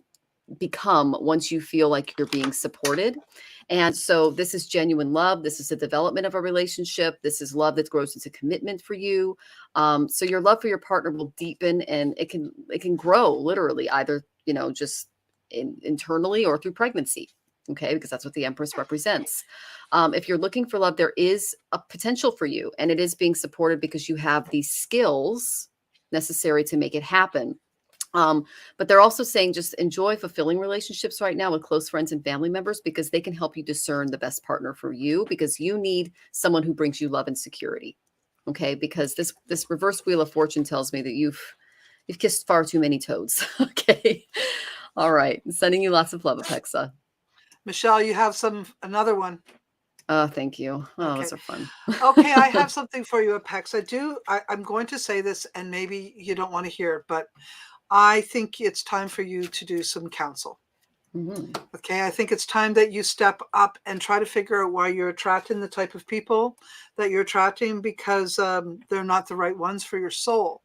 become once you feel like you're being supported. And so this is genuine love. This is the development of a relationship. This is love that grows into commitment for you. So your love for your partner will deepen, and it can grow literally, either, just internally or through pregnancy. Okay, because that's what the Empress represents. If you're looking for love, there is a potential for you, and it is being supported because you have these skills necessary to make it happen. But they're also saying just enjoy fulfilling relationships right now with close friends and family members, because they can help you discern the best partner for you, because you need someone who brings you love and security. Okay, because this reverse wheel of fortune tells me that you've kissed far too many toads. Okay. All right. Sending you lots of love, Apexa. Michelle, you have another one. Oh, thank you. Oh, Okay. those are fun. Okay, I have something for you, Apex. I'm going to say this, and maybe you don't want to hear it, but I think it's time for you to do some counsel. Mm-hmm. Okay, I think it's time that you step up and try to figure out why you're attracting the type of people that you're attracting, because they're not the right ones for your soul.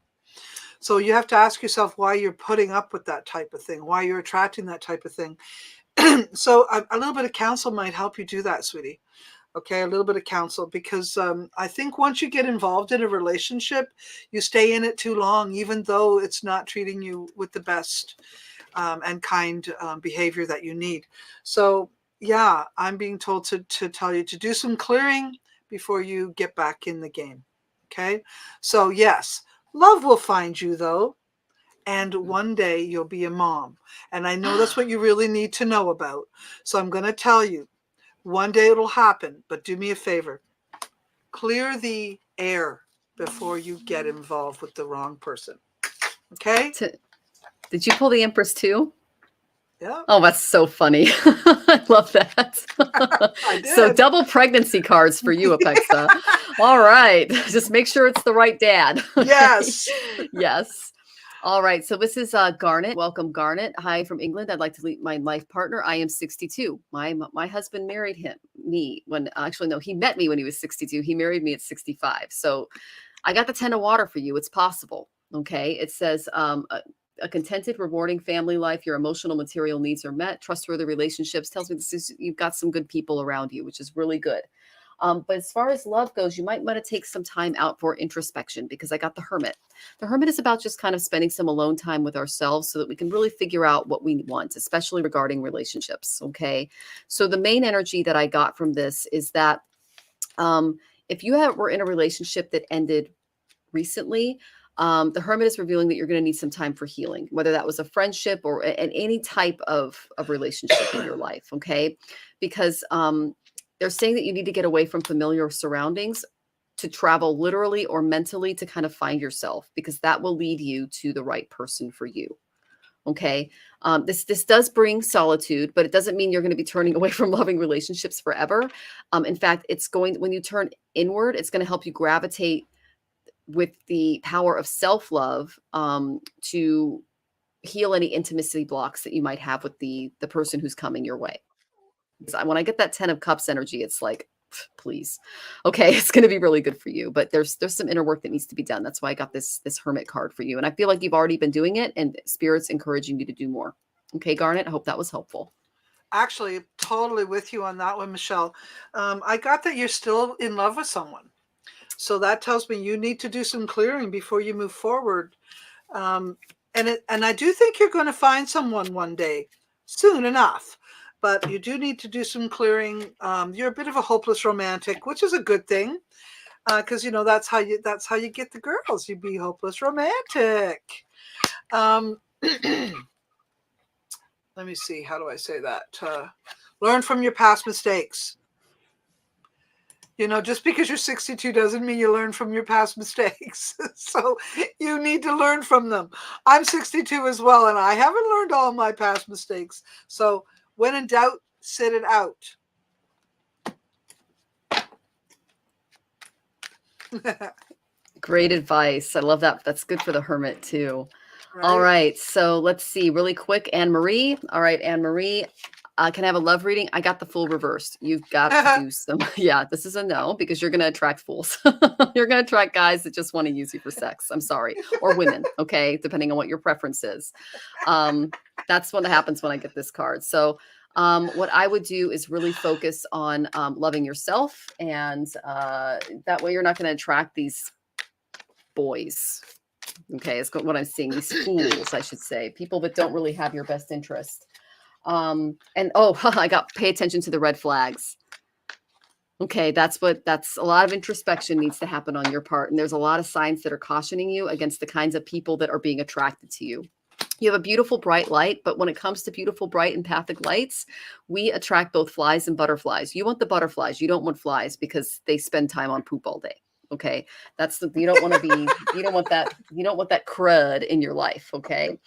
So you have to ask yourself why you're putting up with that type of thing, why you're attracting that type of thing. So a little bit of counsel might help you do that, sweetie. Okay, a little bit of counsel, because I think once you get involved in a relationship, you stay in it too long, even though it's not treating you with the best and kind behavior that you need. So yeah, I'm being told to tell you to do some clearing before you get back in the game. Okay, so yes, love will find you though, and one day you'll be a mom. And I know that's what you really need to know about. So I'm going to tell you, one day it'll happen, but do me a favor. Clear the air before you get involved with the wrong person. Okay? Did you pull the Empress too? Yeah. Oh, that's so funny. I love that. I So did. double pregnancy cards for you, Apexa. All right. Just make sure it's the right dad. Yes. Yes. All right. So this is Garnet. Welcome, Garnet. Hi from England. I'd like to meet my life partner. I am 62. My husband married me when actually no, he met me when he was 62. He married me at 65. So I got the 10 of water for you. It's possible. Okay. It says a contented, rewarding family life. Your emotional, material needs are met. Trustworthy relationships. Tells me you've got some good people around you, which is really good. But as far as love goes, you might want to take some time out for introspection, because I got the Hermit. The Hermit is about just kind of spending some alone time with ourselves so that we can really figure out what we want, especially regarding relationships. Okay. So the main energy that I got from this is that if you were in a relationship that ended recently, the Hermit is revealing that you're going to need some time for healing, whether that was a friendship or any type of relationship in your life. Okay. Because they're saying that you need to get away from familiar surroundings to travel literally or mentally to kind of find yourself, because that will lead you to the right person for you. Okay. This does bring solitude, but it doesn't mean you're going to be turning away from loving relationships forever. In fact, when you turn inward, it's going to help you gravitate with the power of self-love to heal any intimacy blocks that you might have with the person who's coming your way. When I get that 10 of Cups energy, it's like, please. Okay, it's going to be really good for you, but there's some inner work that needs to be done. That's why I got this Hermit card for you. And I feel like you've already been doing it, and Spirit's encouraging you to do more. Okay, Garnet, I hope that was helpful. Actually, totally with you on that one, Michelle. I got that you're still in love with someone. So that tells me you need to do some clearing before you move forward. And I do think you're going to find someone one day, soon enough. But you do need to do some clearing. You're a bit of a hopeless romantic, which is a good thing, because that's how you get the girls. You be hopeless romantic. Let me see. How do I say that? Learn from your past mistakes. Just because you're 62 doesn't mean you learn from your past mistakes. So you need to learn from them. I'm 62 as well, and I haven't learned all my past mistakes. So when in doubt, sit it out. Great advice. I love that. That's good for the Hermit too. Right? All right. So let's see really quick. Anne-Marie. All right, Anne-Marie. Can I have a love reading? I got the Fool reversed. You've got to do some. Yeah, this is a no, because you're going to attract fools. You're going to attract guys that just want to use you for sex. I'm sorry. Or women. Okay. Depending on what your preference is. That's what happens when I get this card. So what I would do is really focus on loving yourself. And that way you're not going to attract these boys. Okay. It's what I'm seeing. These fools, I should say. People that don't really have your best interest. I got pay attention to the red flags. Okay, that's a lot of introspection needs to happen on your part. And there's a lot of signs that are cautioning you against the kinds of people that are being attracted to you. You have a beautiful, bright light, but when it comes to beautiful, bright, empathic lights, we attract both flies and butterflies. You want the butterflies. You don't want flies, because they spend time on poop all day. Okay, you don't want that crud in your life. Okay.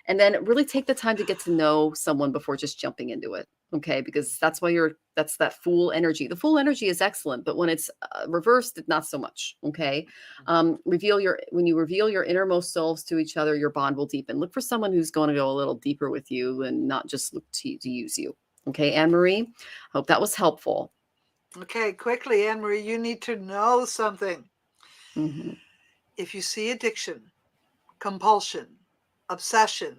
And then really take the time to get to know someone before just jumping into it. Okay. Because that's that Fool energy. The Fool energy is excellent, but when it's reversed, not so much. Okay. When you reveal your innermost selves to each other, your bond will deepen. Look for someone who's going to go a little deeper with you and not just look to use you. Okay. Anne-Marie, hope that was helpful. Okay. Quickly, Anne-Marie, you need to know something. Mm-hmm. If you see addiction, compulsion, obsession,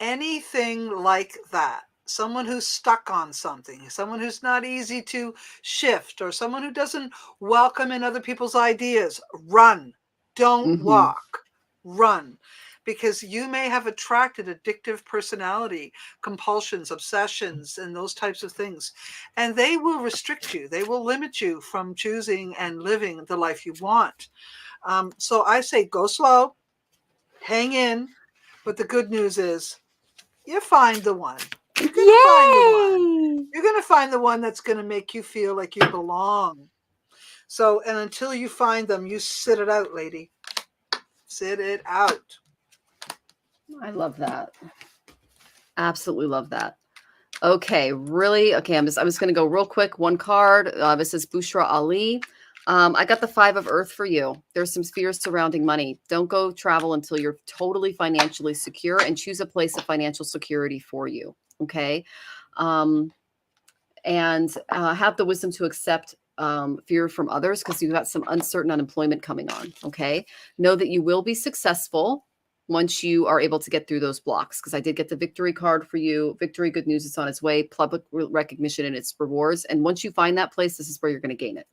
anything like that, someone who's stuck on something, someone who's not easy to shift, or someone who doesn't welcome in other people's ideas, run. Don't walk, run. Because you may have attracted addictive personality, compulsions, obsessions, and those types of things. And they will restrict you. They will limit you from choosing and living the life you want. So I say go slow, hang in. But the good news is you find the one. You're going to find the one. You're going to find the one that's going to make you feel like you belong. So, and until you find them, you sit it out, lady. Sit it out. I love that. Absolutely love that. Okay, really? Okay, I'm just going to go real quick. One card. This is Bushra Ali. I got the 5 of Earth for you. There's some fears surrounding money. Don't go travel until you're totally financially secure, and choose a place of financial security for you. Okay. And have the wisdom to accept fear from others, because you've got some uncertain unemployment coming on. Okay. Know that you will be successful once you are able to get through those blocks, because I did get the victory card for you. Victory, good news, it's on its way. Public recognition and its rewards. And once you find that place, this is where you're going to gain it.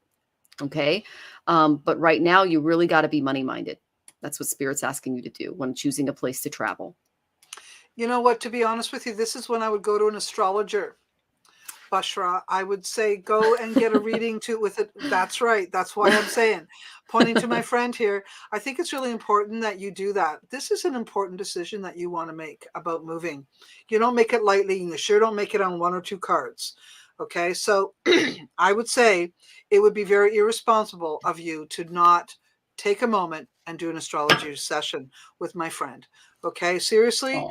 Okay. But right now you really got to be money-minded. That's what Spirit's asking you to do when choosing a place to travel. You know what, to be honest with you, this is when I would go to an astrologer. Bushra, I would say go and get a reading with it. That's right. That's why I'm saying, pointing to my friend here, I think it's really important that you do that. This is an important decision that you want to make about moving. You don't make it lightly. You sure don't make it on 1 or 2 cards. Okay. So I would say it would be very irresponsible of you to not take a moment and do an astrology session with my friend. Okay. Seriously.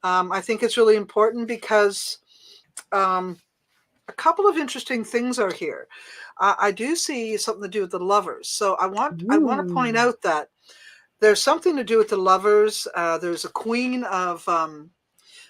I think it's really important because, a couple of interesting things are here. I do see something to do with the lovers. So I want to point out that there's something to do with the lovers. There's a queen of,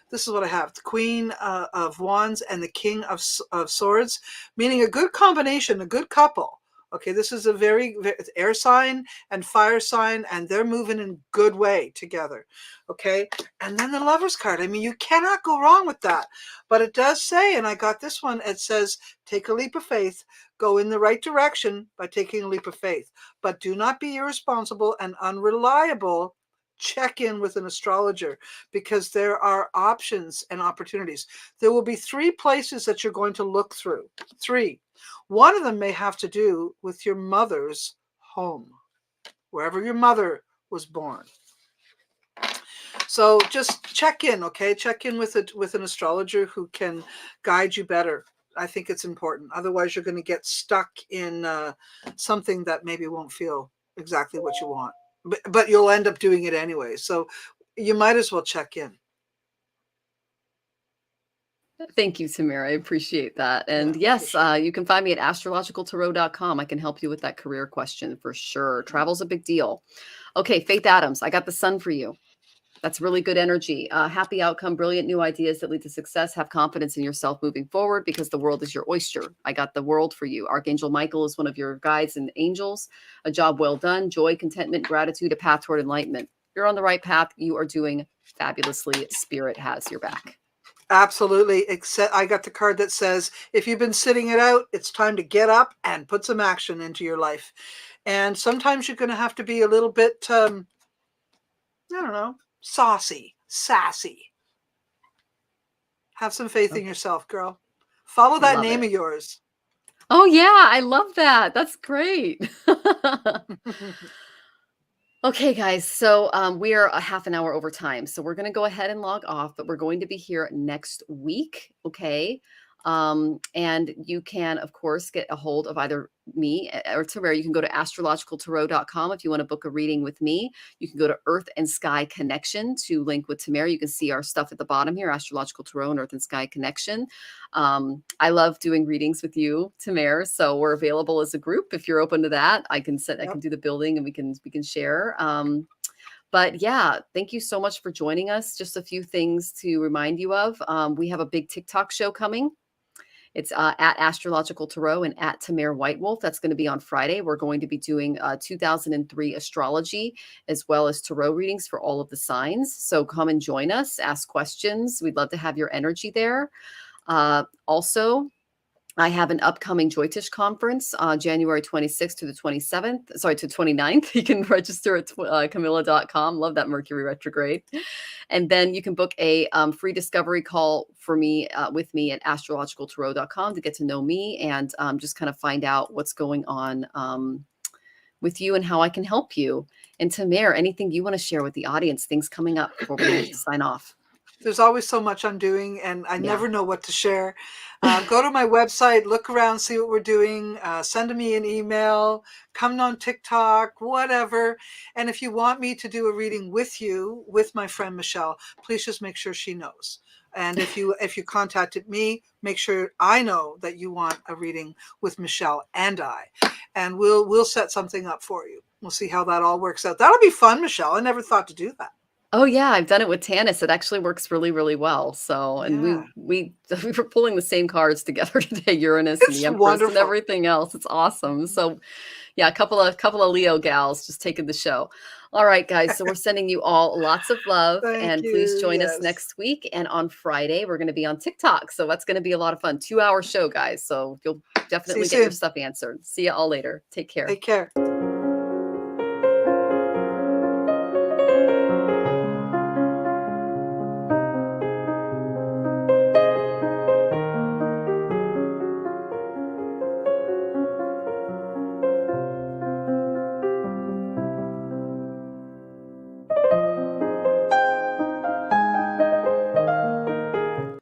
this is what I have, the queen of wands and the king of swords, meaning a good combination, a good couple. Okay, this is a very air sign and fire sign, and they're moving in a good way together. Okay, and then the Lover's card. I mean, you cannot go wrong with that. But it does say, and I got this one, it says, take a leap of faith, go in the right direction by taking a leap of faith. But do not be irresponsible and unreliable. Check in with an astrologer, because there are options and opportunities. There will be 3 places that you're going to look through. 3. One of them may have to do with your mother's home, wherever your mother was born. So just check in, okay? Check in with an astrologer who can guide you better. I think it's important. Otherwise, you're going to get stuck in something that maybe won't feel exactly what you want. But you'll end up doing it anyway. So you might as well check in. Thank you, Tamara. I appreciate that. And yes, you can find me at astrologicaltarot.com. I can help you with that career question for sure. Travel's a big deal. Okay, Faith Adams, I got the sun for you. That's really good energy. Happy outcome, brilliant new ideas that lead to success. Have confidence in yourself moving forward, because the world is your oyster. I got the world for you. Archangel Michael is one of your guides and angels. A job well done, joy, contentment, gratitude, a path toward enlightenment. You're on the right path. You are doing fabulously. Spirit has your back. Absolutely. Except I got the card that says, if you've been sitting it out, it's time to get up and put some action into your life. And sometimes you're going to have to be a little bit, I don't know, saucy, sassy. Have some faith in yourself, girl. Follow that name of yours. Oh, yeah. I love that. That's great. Okay, guys. So we are a half an hour over time. So we're going to go ahead and log off, but we're going to be here next week. Okay. And you can, of course, get a hold of either me or Tamara. You can go to astrologicaltarot.com if you want to book a reading with me. You can go to Earth and Sky Connection to link with Tamara. You can see our stuff at the bottom here, Astrological Tarot and Earth and Sky Connection. I love doing readings with you, Tamara. So we're available as a group. If you're open to that, I can do the building and we can share. But yeah, thank you so much for joining us. Just a few things to remind you of. We have a big TikTok show coming. It's at Astrological Tarot and at Tamir White Wolf. That's going to be on Friday. We're going to be doing 2003 astrology as well as tarot readings for all of the signs. So come and join us, ask questions. We'd love to have your energy there. Also, I have an upcoming Joytish conference, January 26th to the 27th, sorry, to 29th. You can register at Komilla.com. Love that Mercury retrograde. And then you can book a free discovery call for me with me at astrologicaltarot.com to get to know me and just kind of find out what's going on with you and how I can help you. And Tamir, anything you want to share with the audience, things coming up before we sign off? There's always so much I'm doing, and I never know what to share. Go to my website, look around, see what we're doing, send me an email, come on TikTok, whatever. And if you want me to do a reading with you, with my friend Michelle, please just make sure she knows. And if you contacted me, make sure I know that you want a reading with Michelle and I, and we'll set something up for you. We'll see how that all works out. That'll be fun, Michelle. I never thought to do that. Oh yeah, I've done it with Tanis. It actually works really, really well. So, and we were pulling the same cards together today, Uranus and the Empress wonderful. and everything else. It's awesome. So, yeah, a couple of Leo gals just taking the show. All right, guys. So we're sending you all lots of love, and please join us next week. And on Friday, we're going to be on TikTok. So that's going to be a lot of fun. 2-hour show, guys. So you'll definitely get your stuff answered. See you all later. Take care. Take care.